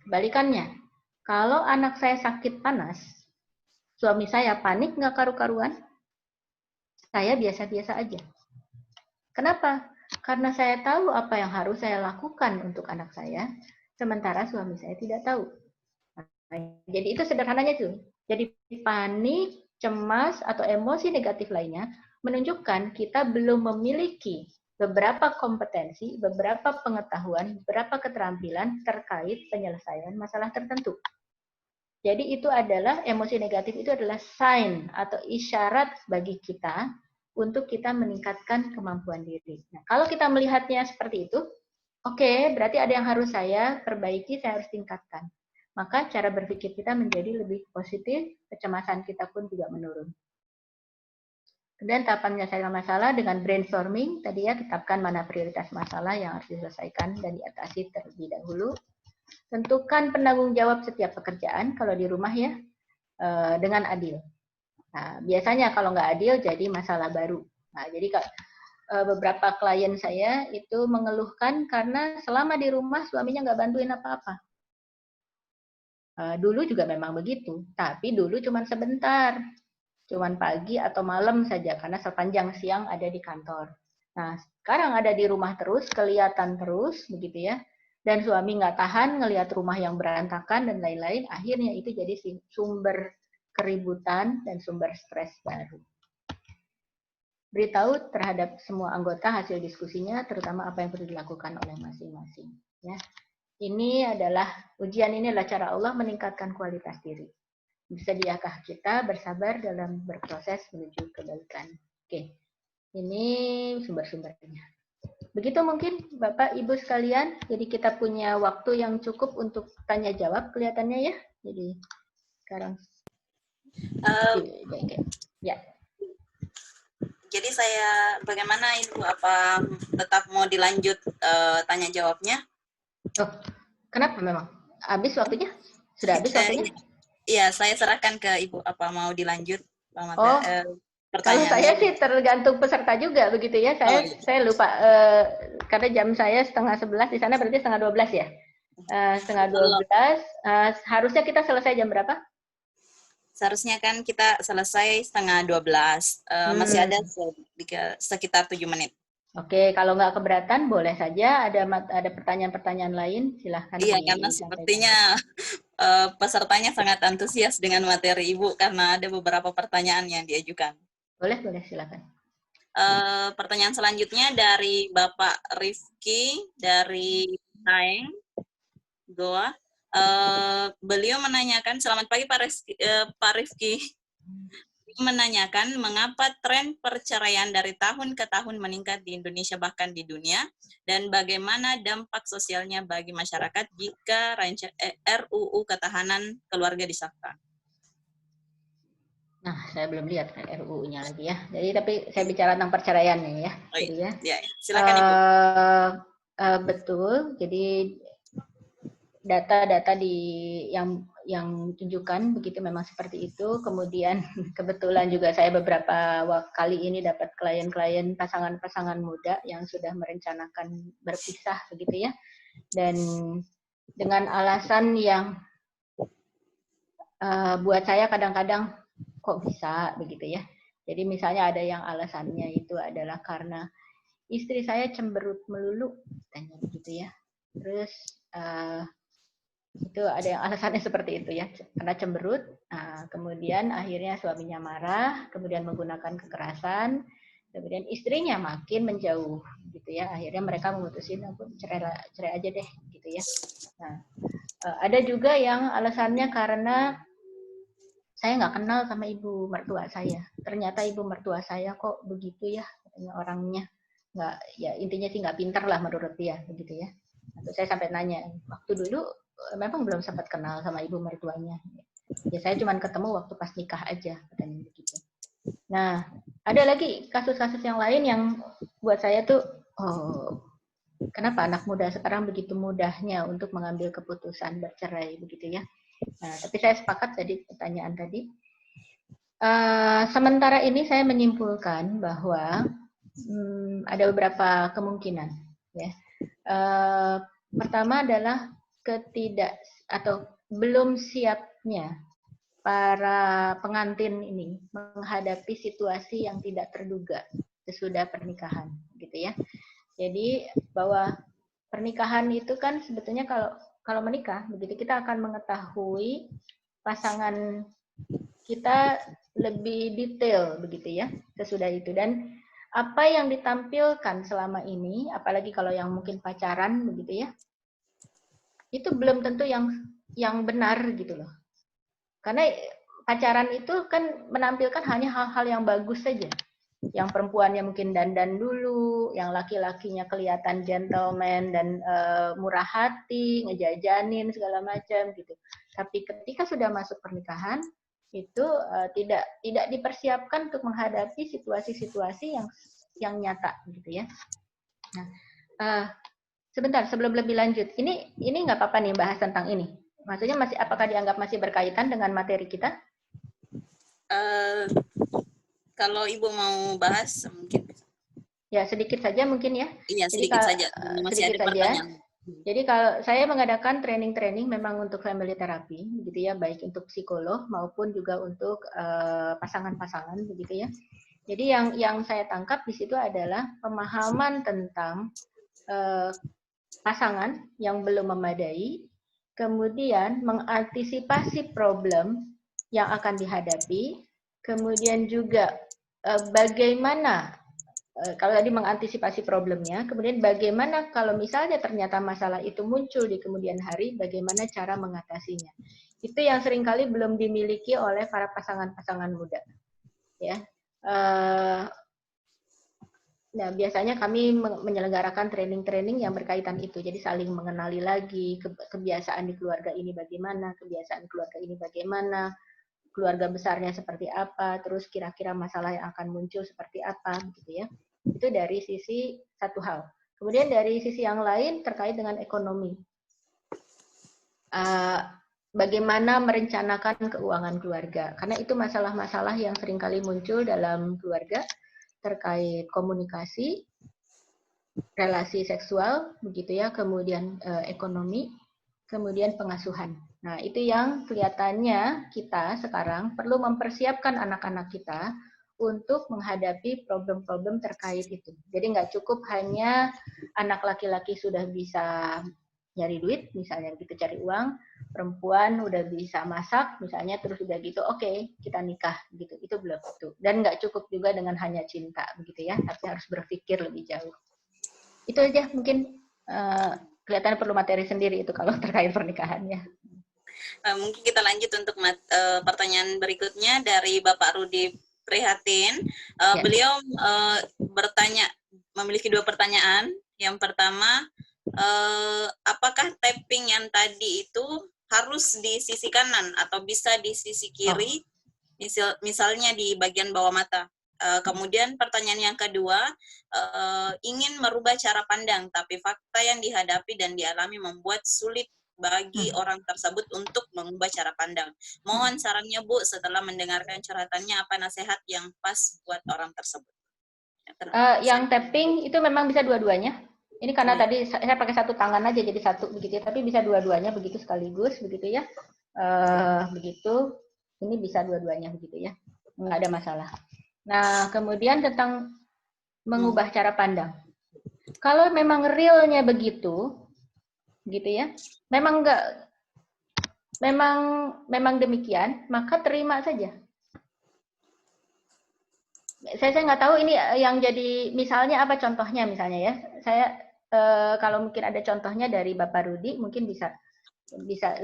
kebalikannya, kalau anak saya sakit panas, suami saya panik nggak karu-karuan, saya biasa-biasa aja. Kenapa? Karena saya tahu apa yang harus saya lakukan untuk anak saya, sementara suami saya tidak tahu. Jadi itu sederhananya tuh. Jadi panik, cemas, atau emosi negatif lainnya menunjukkan kita belum memiliki beberapa kompetensi, beberapa pengetahuan, beberapa keterampilan terkait penyelesaian masalah tertentu. Jadi itu adalah, emosi negatif itu adalah sign atau isyarat bagi kita untuk kita meningkatkan kemampuan diri. Nah, kalau kita melihatnya seperti itu, oke, berarti ada yang harus saya perbaiki, saya harus tingkatkan. Maka cara berpikir kita menjadi lebih positif, kecemasan kita pun juga menurun. Kemudian tahapan menyelesaikan masalah dengan brainstorming, tadi ya, tetapkan mana prioritas masalah yang harus diselesaikan dan diatasi terlebih dahulu. Tentukan penanggung jawab setiap pekerjaan, kalau di rumah ya, dengan adil. Nah, biasanya kalau nggak adil jadi masalah baru. Nah, jadi beberapa klien saya itu mengeluhkan karena selama di rumah suaminya nggak bantuin apa-apa. Dulu juga memang begitu, tapi dulu cuma sebentar, cuman pagi atau malam saja, karena sepanjang siang ada di kantor. Nah, sekarang ada di rumah terus, kelihatan terus, begitu ya. Dan suami nggak tahan ngelihat rumah yang berantakan dan lain-lain, akhirnya itu jadi sumber keributan dan sumber stres baru. Beritahu terhadap semua anggota hasil diskusinya, terutama apa yang perlu dilakukan oleh masing-masing. Ya. Ini adalah, ujian ini adalah cara Allah meningkatkan kualitas diri. Bersediakah kita bersabar dalam berproses menuju kebaikan. Oke, ini sumber-sumbernya. Begitu mungkin Bapak Ibu sekalian, jadi kita punya waktu yang cukup untuk tanya jawab kelihatannya ya. Jadi sekarang ya. Jadi bagaimana Ibu, apa tetap mau dilanjut tanya jawabnya? Oh, kenapa memang? Habis waktunya? Sudah habis waktunya? Iya, saya serahkan ke Ibu, apa mau dilanjut kalau saya sih tergantung peserta juga begitu ya. Saya lupa karena jam saya 10:30 di sana, berarti 11:30 ya. 11:30. Harusnya kita selesai jam berapa? Seharusnya kan kita selesai 11:30. Masih ada sekitar 7 menit. Oke, kalau nggak keberatan boleh saja ada pertanyaan-pertanyaan lain, silahkan. Iya, karena sepertinya pesertanya sangat antusias dengan materi Ibu karena ada beberapa pertanyaan yang diajukan. Boleh, silakan. Pertanyaan selanjutnya dari Bapak Rifki dari Taeng, Goa. Beliau menanyakan, selamat pagi Pak Rifki. Menanyakan mengapa tren perceraian dari tahun ke tahun meningkat di Indonesia bahkan di dunia, dan bagaimana dampak sosialnya bagi masyarakat jika RUU Ketahanan Keluarga disahkan. Nah, saya belum lihat RUU-nya lagi ya. Jadi tapi saya bicara tentang perceraian nih ya. Oh, jadi ya. Ya, silakan Ibu. Betul. Jadi data-data yang tunjukkan begitu memang seperti itu. Kemudian kebetulan juga saya beberapa kali ini dapat klien-klien pasangan-pasangan muda yang sudah merencanakan berpisah begitu ya. Dan dengan alasan yang buat saya kadang-kadang kok bisa begitu ya. Jadi misalnya ada yang alasannya itu adalah karena istri saya cemberut melulu, tanya begitu ya. Terus itu ada yang alasannya seperti itu ya, karena cemberut, kemudian akhirnya suaminya marah, kemudian menggunakan kekerasan, kemudian istrinya makin menjauh, gitu ya. Akhirnya mereka memutusin cerai aja deh, gitu ya. Nah, ada juga yang alasannya karena saya nggak kenal sama ibu mertua saya. Ternyata ibu mertua saya kok begitu ya, katanya orangnya nggak, ya intinya sih nggak pintar lah menurut dia, begitu ya. Atau saya sampai nanya, waktu dulu memang belum sempat kenal sama ibu mertuanya. Ya saya cuma ketemu waktu pas nikah aja, katanya begitu. Nah, ada lagi kasus-kasus yang lain yang buat saya tuh, oh, kenapa anak muda sekarang begitu mudahnya untuk mengambil keputusan bercerai begitu ya. Nah, tapi saya sepakat tadi pertanyaan tadi. Sementara ini saya menyimpulkan bahwa ada beberapa kemungkinan. Ya. Pertama adalah belum siapnya para pengantin ini menghadapi situasi yang tidak terduga sesudah pernikahan, gitu ya. Jadi bahwa pernikahan itu kan sebetulnya kalau menikah, begitu kita akan mengetahui pasangan kita lebih detail, begitu ya, sesudah itu. Dan apa yang ditampilkan selama ini, apalagi kalau yang mungkin pacaran, begitu ya, itu belum tentu yang benar gitu loh. Karena pacaran itu kan menampilkan hanya hal-hal yang bagus saja. Yang perempuannya mungkin dandan dulu, yang laki-lakinya kelihatan gentleman dan murah hati, ngejajanin segala macam gitu. Tapi ketika sudah masuk pernikahan, itu tidak dipersiapkan untuk menghadapi situasi-situasi yang nyata gitu ya. Nah, sebentar sebelum lebih lanjut, ini nggak apa-apa nih bahas tentang ini. Maksudnya apakah dianggap masih berkaitan dengan materi kita? Kalau Ibu mau bahas mungkin. Ya sedikit saja mungkin ya. Iya, sedikit saja. Masih ada pertanyaan. Jadi kalau saya mengadakan training-training memang untuk family therapy, begitu ya, baik untuk psikolog maupun juga untuk pasangan-pasangan, begitu ya. Jadi yang saya tangkap di situ adalah pemahaman tentang pasangan yang belum memadai, kemudian mengantisipasi problem yang akan dihadapi, kemudian juga bagaimana kalau tadi mengantisipasi problemnya, kemudian bagaimana kalau misalnya ternyata masalah itu muncul di kemudian hari, bagaimana cara mengatasinya. Itu yang seringkali belum dimiliki oleh para pasangan-pasangan muda. Ya, nah, biasanya kami menyelenggarakan training-training yang berkaitan itu. Jadi saling mengenali lagi kebiasaan di keluarga ini bagaimana, kebiasaan keluarga ini bagaimana, keluarga besarnya seperti apa, terus kira-kira masalah yang akan muncul seperti apa, gitu ya. Itu dari sisi satu hal. Kemudian dari sisi yang lain terkait dengan ekonomi. Bagaimana merencanakan keuangan keluarga. Karena itu masalah-masalah yang seringkali muncul dalam keluarga terkait komunikasi, relasi seksual, begitu ya, kemudian ekonomi, kemudian pengasuhan. Nah, itu yang kelihatannya kita sekarang perlu mempersiapkan anak-anak kita untuk menghadapi problem-problem terkait itu. Jadi nggak cukup hanya anak laki-laki sudah bisa nyari duit, misalnya gitu, cari uang, perempuan udah bisa masak, misalnya, terus udah gitu, oke, kita nikah, gitu. Itu belum itu. Dan nggak cukup juga dengan hanya cinta, begitu ya, tapi harus berpikir lebih jauh. Itu aja mungkin kelihatan perlu materi sendiri itu kalau terkait pernikahannya. Mungkin kita lanjut untuk pertanyaan berikutnya dari Bapak Rudi Prihatin. Ya. Beliau memiliki 2 pertanyaan. Yang pertama, apakah tapping yang tadi itu harus di sisi kanan atau bisa di sisi kiri, misalnya di bagian bawah mata? Kemudian pertanyaan yang kedua, ingin merubah cara pandang, tapi fakta yang dihadapi dan dialami membuat sulit bagi orang tersebut untuk mengubah cara pandang. Mohon sarannya, Bu, setelah mendengarkan curhatannya, apa nasihat yang pas buat orang tersebut? Yang tapping itu memang bisa dua-duanya. Ini karena tadi saya pakai satu tangan aja jadi satu begitu ya, tapi bisa dua-duanya begitu sekaligus begitu ya. Begitu, ini bisa dua-duanya begitu ya, nggak ada masalah. Nah, kemudian tentang mengubah cara pandang. Kalau memang realnya begitu, gitu ya, memang demikian, maka terima saja. Saya nggak tahu ini yang jadi misalnya apa contohnya misalnya ya. Saya kalau mungkin ada contohnya dari Bapak Rudi mungkin bisa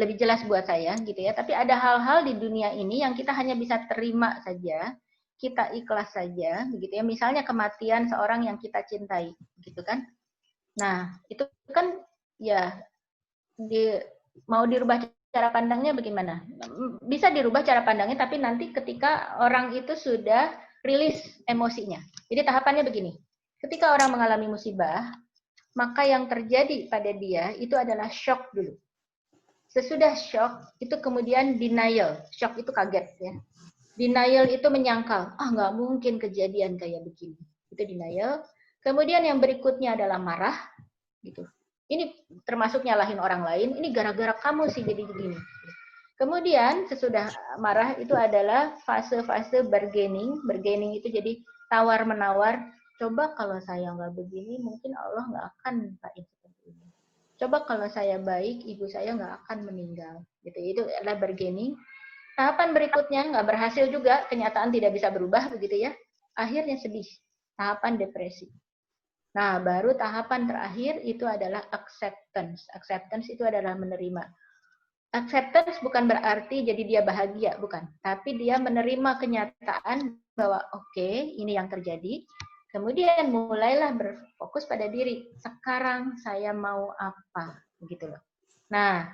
lebih jelas buat saya gitu ya. Tapi ada hal-hal di dunia ini yang kita hanya bisa terima saja, kita ikhlas saja begitu ya. Misalnya kematian seorang yang kita cintai, gitu kan. Nah, itu kan ya mau dirubah cara pandangnya bagaimana? Bisa dirubah cara pandangnya tapi nanti ketika orang itu sudah rilis emosinya. Jadi tahapannya begini. Ketika orang mengalami musibah, maka yang terjadi pada dia itu adalah shock dulu. Sesudah shock, itu kemudian denial. Shock itu kaget ya. Denial itu menyangkal, nggak mungkin kejadian kayak begini. Itu denial. Kemudian yang berikutnya adalah marah, gitu. Ini termasuk nyalahin orang lain, ini gara-gara kamu sih jadi begini. Kemudian sesudah marah itu adalah fase-fase bargaining. Bargaining itu jadi tawar-menawar. Coba kalau saya nggak begini, mungkin Allah nggak akan mintain seperti ini. Coba kalau saya baik, ibu saya nggak akan meninggal. Gitu. Itu adalah bargaining. Tahapan berikutnya nggak berhasil juga, kenyataan tidak bisa berubah, begitu ya. Akhirnya sedih. Tahapan depresi. Nah, baru tahapan terakhir itu adalah acceptance. Acceptance itu adalah menerima. Acceptance bukan berarti jadi dia bahagia, bukan. Tapi dia menerima kenyataan bahwa oke, ini yang terjadi. Kemudian mulailah berfokus pada diri. Sekarang saya mau apa? Begitu loh. Nah,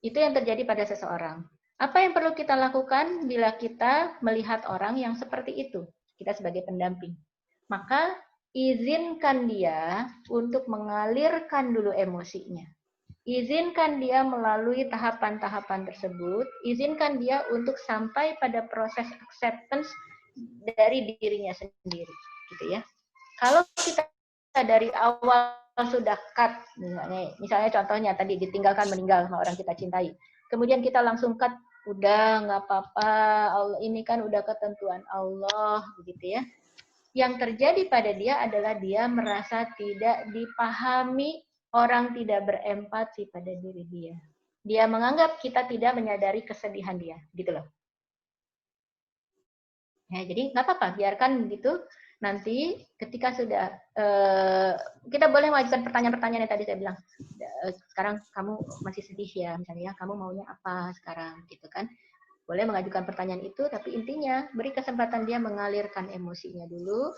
itu yang terjadi pada seseorang. Apa yang perlu kita lakukan bila kita melihat orang yang seperti itu? Kita sebagai pendamping. Maka izinkan dia untuk mengalirkan dulu emosinya. Izinkan dia melalui tahapan-tahapan tersebut, izinkan dia untuk sampai pada proses acceptance dari dirinya sendiri, gitu ya. Kalau kita dari awal sudah cut, misalnya contohnya tadi ditinggalkan meninggal sama orang kita cintai, kemudian kita langsung cut, udah nggak apa-apa, Allah ini kan udah ketentuan Allah, begitu ya. Yang terjadi pada dia adalah dia merasa tidak dipahami, orang tidak berempati pada diri dia. Dia menganggap kita tidak menyadari kesedihan dia, gitu loh. Ya, jadi nggak apa-apa, biarkan gitu. Nanti ketika sudah kita boleh mengajukan pertanyaan-pertanyaan yang tadi saya bilang. Sekarang kamu masih sedih ya, misalnya kamu maunya apa sekarang, gitu kan? Boleh mengajukan pertanyaan itu, tapi intinya beri kesempatan dia mengalirkan emosinya dulu.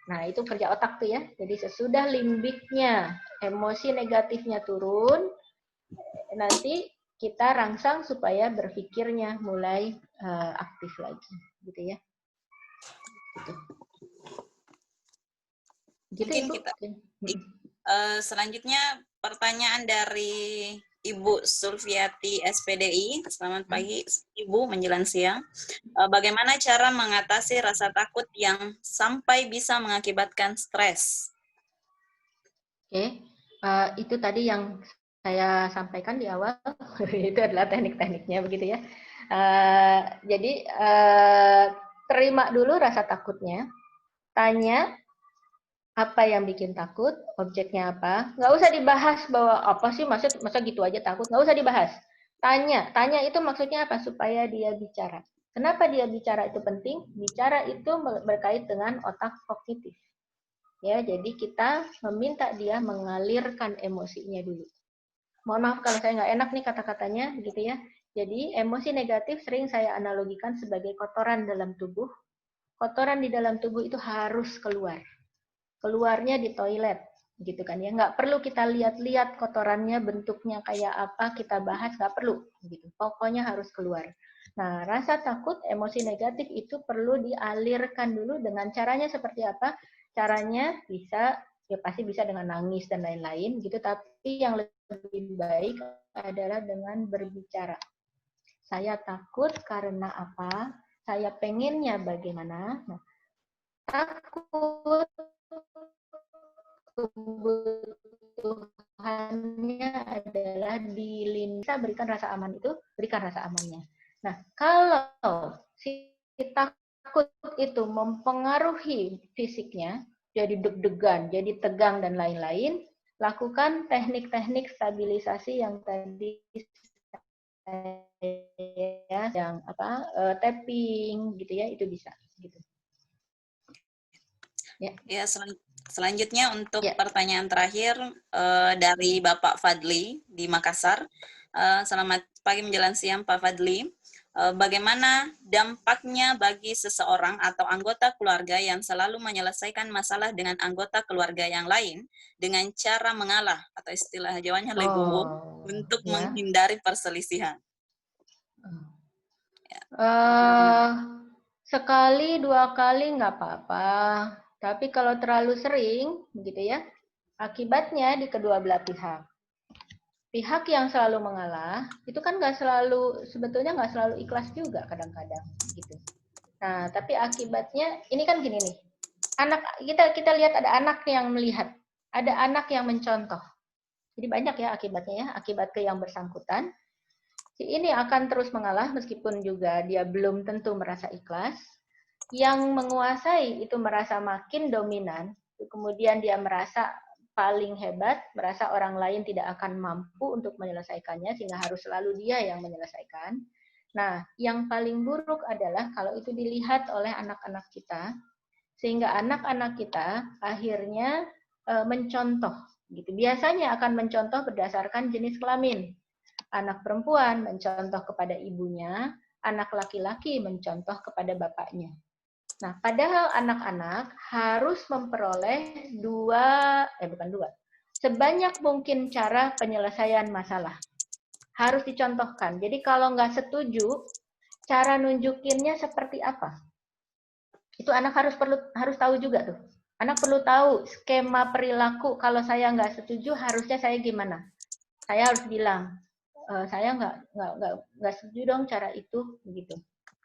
Nah, itu kerja otak tuh ya. Jadi sesudah limbiknya, emosi negatifnya turun, nanti kita rangsang supaya berpikirnya mulai aktif lagi, gitu ya. Gitu. Gitu, Mungkin Ibu. kita selanjutnya pertanyaan dari Ibu Sulfiati SPDI. Selamat pagi Ibu, menjelang siang. Bagaimana cara mengatasi rasa takut yang sampai bisa mengakibatkan stres? Oke, itu tadi yang saya sampaikan di awal. Itu adalah teknik-tekniknya begitu ya. Jadi terima dulu rasa takutnya, tanya apa yang bikin takut, objeknya apa. Nggak usah dibahas bahwa apa sih, masa gitu aja takut, nggak usah dibahas. Tanya itu maksudnya apa? Supaya dia bicara. Kenapa dia bicara itu penting? Bicara itu berkait dengan otak kognitif. Ya, jadi kita meminta dia mengalirkan emosinya dulu. Mohon maaf kalau saya nggak enak nih kata-katanya, begitu ya. Jadi emosi negatif sering saya analogikan sebagai kotoran dalam tubuh. Kotoran di dalam tubuh itu harus keluar. Keluarnya di toilet, gitu kan ya. Nggak perlu kita lihat-lihat kotorannya bentuknya kayak apa, kita bahas, nggak perlu. Gitu. Pokoknya harus keluar. Nah, rasa takut, emosi negatif itu perlu dialirkan dulu dengan caranya seperti apa? Caranya bisa, ya pasti bisa dengan nangis dan lain-lain, gitu. Tapi yang lebih baik adalah dengan berbicara. Saya takut karena apa? Saya pengennya bagaimana? Nah, takut kebutuhannya adalah bisa berikan rasa aman itu, berikan rasa amannya. Nah, kalau si takut itu mempengaruhi fisiknya, jadi deg-degan, jadi tegang dan lain-lain, lakukan teknik-teknik stabilisasi yang tadi yang tapping gitu ya, itu bisa gitu. Ya, selanjutnya untuk pertanyaan terakhir dari Bapak Fadli di Makassar. Selamat pagi menjelang siang Pak Fadli. Bagaimana dampaknya bagi seseorang atau anggota keluarga yang selalu menyelesaikan masalah dengan anggota keluarga yang lain dengan cara mengalah atau istilah Jawanya legowo untuk menghindari perselisihan? Sekali, 2 kali nggak apa-apa. Tapi kalau terlalu sering, begitu ya, akibatnya di kedua belah pihak. Pihak yang selalu mengalah, itu kan sebetulnya nggak selalu ikhlas juga kadang-kadang, gitu. Nah, tapi akibatnya, ini kan gini nih, kita lihat ada anak yang melihat, ada anak yang mencontoh. Jadi banyak ya akibatnya ya, akibat ke yang bersangkutan. Si ini akan terus mengalah meskipun juga dia belum tentu merasa ikhlas. Yang menguasai itu merasa makin dominan, kemudian dia merasa paling hebat, merasa orang lain tidak akan mampu untuk menyelesaikannya, sehingga harus selalu dia yang menyelesaikan. Nah, yang paling buruk adalah kalau itu dilihat oleh anak-anak kita, sehingga anak-anak kita akhirnya mencontoh. Gitu. Biasanya akan mencontoh berdasarkan jenis kelamin. Anak perempuan mencontoh kepada ibunya, anak laki-laki mencontoh kepada bapaknya. Nah, padahal anak-anak harus memperoleh sebanyak mungkin cara penyelesaian masalah. Harus dicontohkan. Jadi kalau nggak setuju, cara nunjukinnya seperti apa? Itu anak harus tahu juga tuh. Anak perlu tahu skema perilaku. Kalau saya nggak setuju, harusnya saya gimana? Saya harus bilang, saya nggak setuju dong cara itu, begitu.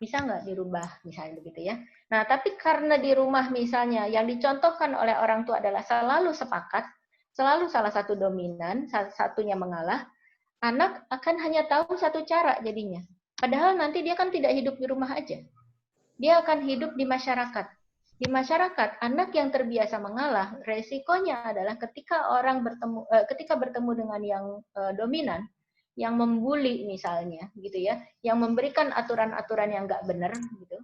Bisa nggak dirubah, misalnya begitu ya. Nah, tapi karena di rumah misalnya yang dicontohkan oleh orang tua adalah selalu sepakat, selalu salah satu dominan, salah satunya mengalah, anak akan hanya tahu satu cara jadinya. Padahal nanti dia kan tidak hidup di rumah aja. Dia akan hidup di masyarakat. Di masyarakat, anak yang terbiasa mengalah, resikonya adalah ketika bertemu dengan yang dominan, yang membuli misalnya, gitu ya, yang memberikan aturan-aturan yang nggak benar, gitu,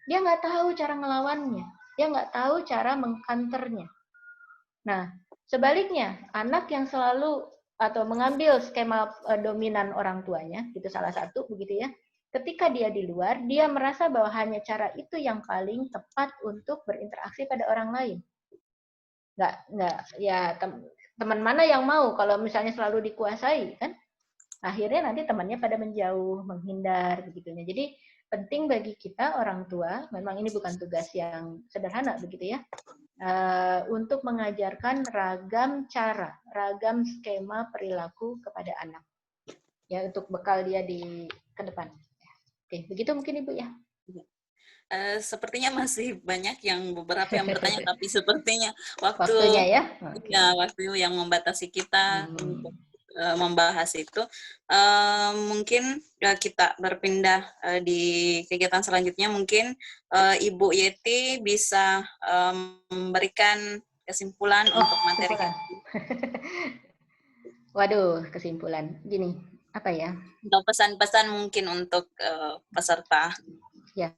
dia nggak tahu cara ngelawannya, dia nggak tahu cara mengkanternya. Nah, sebaliknya, anak yang selalu atau mengambil skema dominan orang tuanya, itu salah satu, begitu ya. Ketika dia di luar, dia merasa bahwa hanya cara itu yang paling tepat untuk berinteraksi pada orang lain. Ya teman mana yang mau kalau misalnya selalu dikuasai, kan? Akhirnya nanti temannya pada menjauh, menghindar, begitunya. Jadi penting bagi kita orang tua, memang ini bukan tugas yang sederhana, begitu ya, untuk mengajarkan ragam cara, ragam skema perilaku kepada anak, ya, untuk bekal dia ke depan. Oke, begitu mungkin Ibu ya. Sepertinya masih banyak beberapa yang bertanya, tapi sepertinya waktunya ya. Ya, waktu yang membatasi kita untuk membahas itu. Mungkin kita berpindah di kegiatan selanjutnya. Mungkin Ibu Yeti bisa memberikan kesimpulan untuk materi. Waduh, kesimpulan. Gini, apa ya? Atau pesan-pesan mungkin untuk peserta. Ya.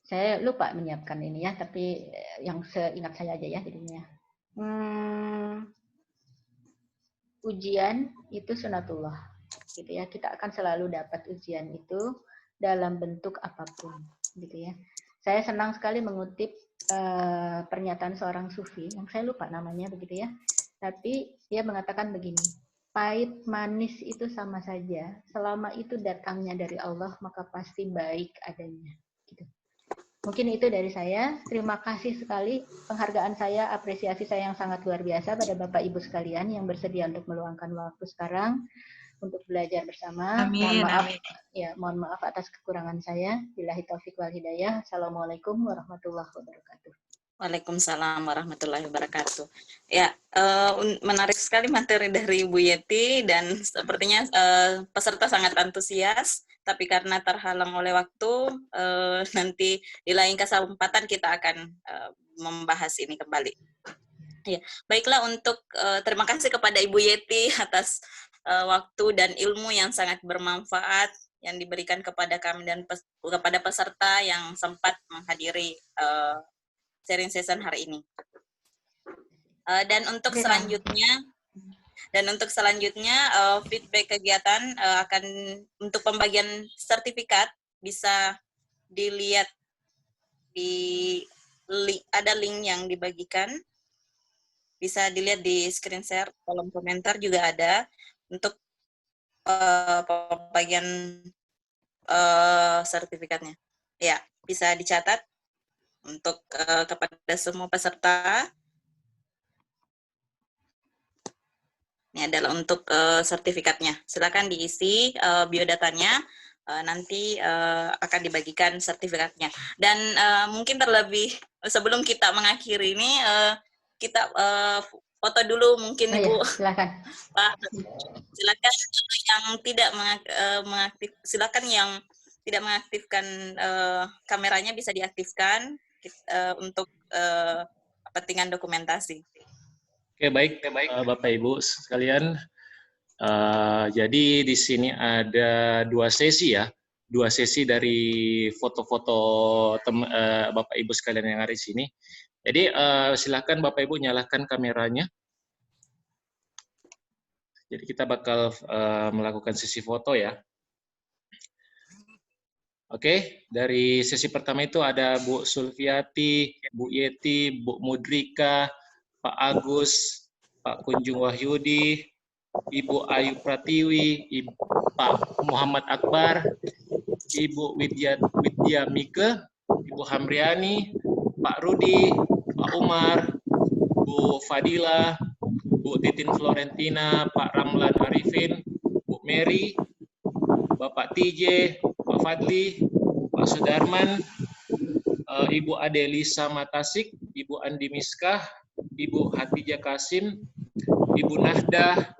Saya lupa menyiapkan ini ya, tapi yang seingat saya aja ya jadinya. Ujian itu sunatullah, gitu ya. Kita akan selalu dapat ujian itu dalam bentuk apapun, gitu ya. Saya senang sekali mengutip pernyataan seorang sufi yang saya lupa namanya, begitu ya. Tapi dia mengatakan begini, pahit manis itu sama saja. Selama itu datangnya dari Allah, maka pasti baik adanya. Gitu. Mungkin itu dari saya. Terima kasih sekali penghargaan saya, apresiasi saya yang sangat luar biasa pada Bapak Ibu sekalian yang bersedia untuk meluangkan waktu sekarang untuk belajar bersama. Amin, mohon maaf, amin. Ya, mohon maaf atas kekurangan saya. Billahi taufik wal hidayah. Assalamualaikum warahmatullahi wabarakatuh. Waalaikumsalam warahmatullahi wabarakatuh. Ya, menarik sekali materi dari Ibu Yeti dan sepertinya peserta sangat antusias, tapi karena terhalang oleh waktu, nanti di lain kesempatan kita akan membahas ini kembali. Ya, baiklah, untuk terima kasih kepada Ibu Yeti atas waktu dan ilmu yang sangat bermanfaat yang diberikan kepada kami dan kepada peserta yang sempat menghadiri sharing session hari ini. Dan untuk selanjutnya feedback kegiatan akan untuk pembagian sertifikat bisa dilihat ada link yang dibagikan, bisa dilihat di screen share, kolom komentar juga ada untuk pembagian sertifikatnya. Ya, bisa dicatat untuk kepada semua peserta. Ini adalah untuk sertifikatnya. Silakan diisi biodatanya, nanti akan dibagikan sertifikatnya. Dan mungkin terlebih sebelum kita mengakhiri ini, kita foto dulu mungkin Ibu. Silakan. Pak, silakan yang tidak silakan yang tidak mengaktifkan kameranya bisa diaktifkan untuk kepentingan dokumentasi. Oke, baik. Bapak Ibu sekalian. Jadi di sini ada dua sesi dari foto-foto Bapak Ibu sekalian yang ada di sini. Jadi silakan Bapak Ibu nyalakan kameranya. Jadi kita bakal melakukan sesi foto ya. Oke, dari sesi pertama itu ada Bu Sulfiati, Bu Yeti, Bu Mudrika, Pak Agus, Pak Kunjung Wahyudi, Ibu Ayu Pratiwi, Pak Muhammad Akbar, Ibu Widya Mike, Ibu Hamriani, Pak Rudi, Pak Umar, Bu Fadila, Bu Titin Florentina, Pak Ramlan Arifin, Bu Mary, Bapak TJ, Pak Fadli, Pak Sudarman, Ibu Adelisa Matasik, Ibu Andi Miskah, Ibu Hatijah Kasim, Ibu Nahdah,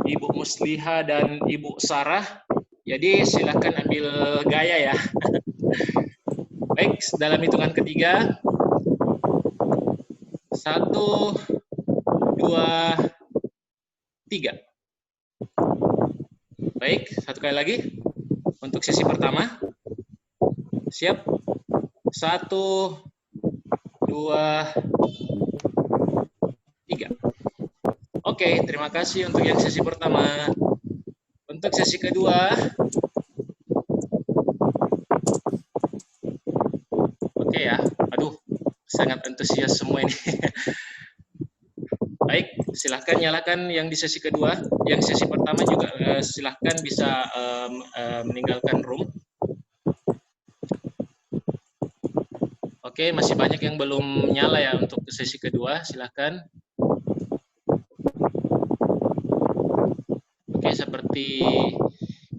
Ibu Musliha, dan Ibu Sarah. Jadi silakan ambil gaya ya. Baik, dalam hitungan ketiga. 1, 2, 3. Baik, satu kali lagi. Untuk sesi pertama. Siap? 1, 2, 3. Oke, terima kasih untuk yang sesi pertama. Untuk sesi kedua, oke ya. Aduh, sangat antusias semua ini. Baik, silahkan nyalakan yang di sesi kedua. Yang sesi pertama juga silahkan bisa meninggalkan room. Oke, masih banyak yang belum nyala ya untuk sesi kedua. Silahkan. Oke, seperti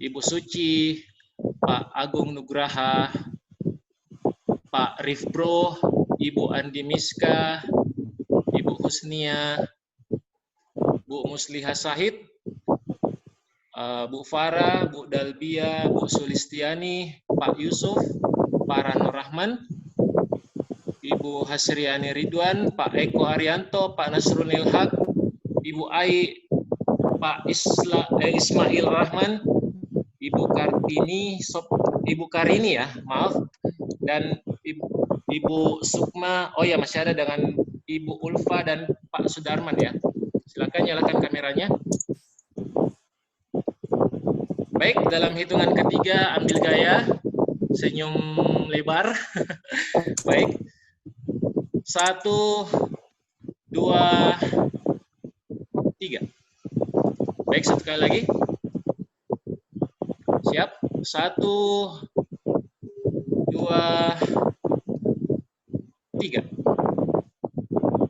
Ibu Suci, Pak Agung Nugraha, Pak Rifbro, Ibu Andi Miska, Ibu Husnia, Bu Musliha Sahid, Bu Farah, Bu Dalbia, Bu Sulistiani, Pak Yusuf, Pak Ranur Rahman, Ibu Hasriani Ridwan, Pak Eko Arianto, Pak Nasrunil Haq, Ibu Ai, Pak Ismail Rahman, Ibu Kartini, Ibu Karini ya, maaf, dan Ibu Sukma. Oh ya, masih ada dengan Ibu Ulfa dan Pak Sudarman ya. Silakan nyalakan kameranya. Baik, dalam hitungan ketiga ambil gaya, senyum lebar. Baik. 1, 2, 3. Baik, satu kali lagi. Siap? 1, 2, 3.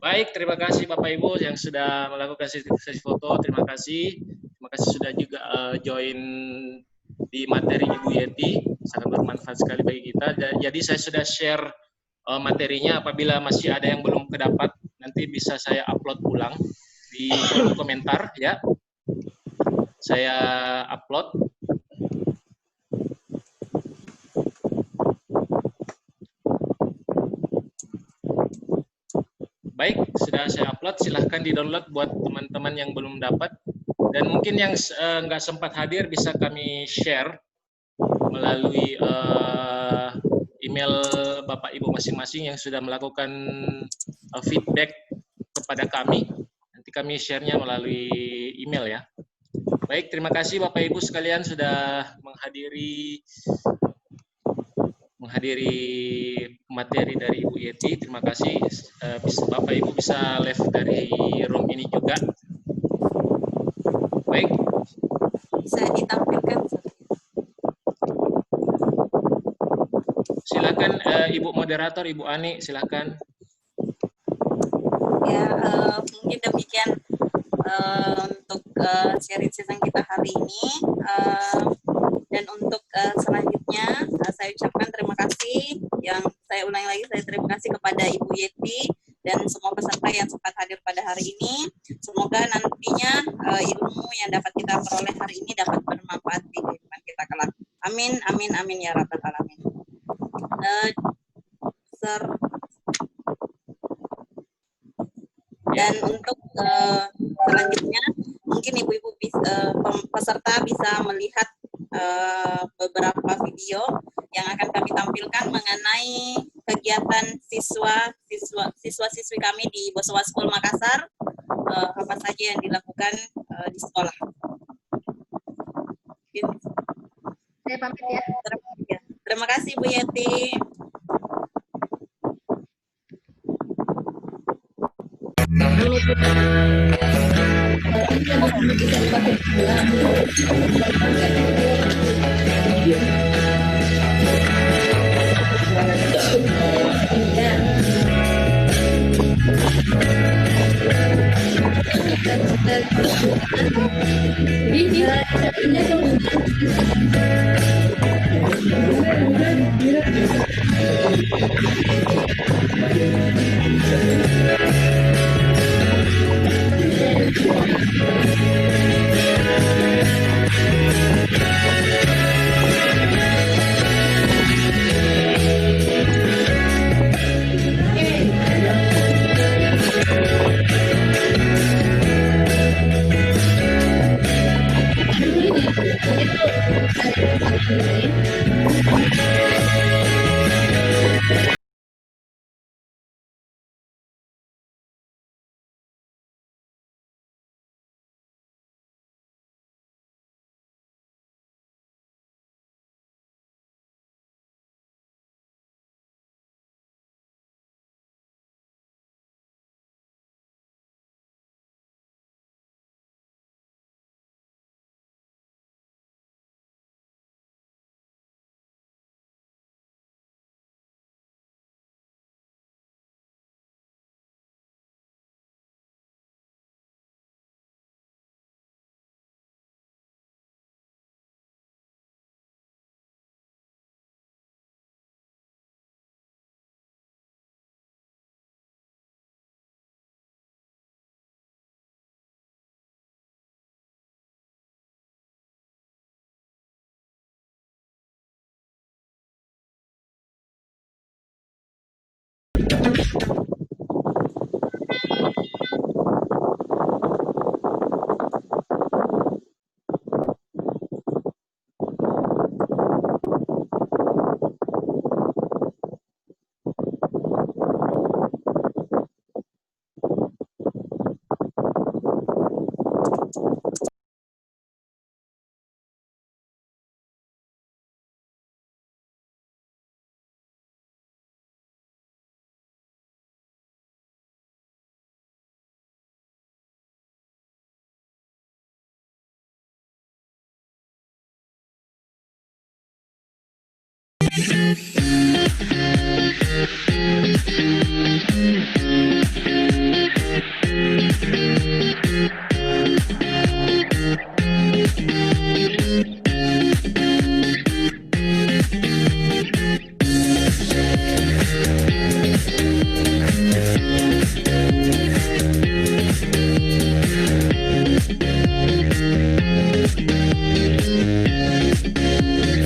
Baik, terima kasih Bapak Ibu yang sudah melakukan sesi foto. Terima kasih. Terima kasih sudah juga join di materi Ibu Yeti. Sangat bermanfaat sekali bagi kita. Jadi saya sudah share materinya. Apabila masih ada yang belum kedapat, nanti bisa saya upload ulang di kolom komentar ya. Saya upload. Baik, sudah saya upload. Silahkan di-download buat teman-teman yang belum dapat. Dan mungkin yang nggak sempat hadir bisa kami share melalui email Bapak Ibu masing-masing yang sudah melakukan feedback kepada kami. Nanti kami share-nya melalui email ya. Baik, terima kasih Bapak Ibu sekalian sudah menghadiri materi dari Ibu Yeti. Terima kasih. Bapak Ibu bisa live dari room ini juga. Baik. Bisa ditampilkan. Silakan Ibu moderator, Ibu Ani, silakan. Ya, mungkin demikian untuk sharing session kita hari ini. Dan untuk selanjutnya saya ucapkan terima kasih. Yang saya ulangi lagi, saya terima kasih kepada Ibu Yeti dan semua peserta yang sempat hadir pada hari ini. Semoga nantinya ilmu yang dapat kita peroleh hari ini dapat bermanfaat di kehidupan kita kelak. Amin, amin, amin ya rabbal alamin. Dan untuk selanjutnya mungkin ibu-ibu peserta bisa melihat beberapa video yang akan kami tampilkan mengenai kegiatan siswa-siswi kami di Bosowa School Makassar, apa saja yang dilakukan di sekolah. Saya pamit ya. Terima kasih Bu Yeti.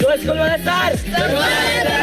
Dua sekolah dasar.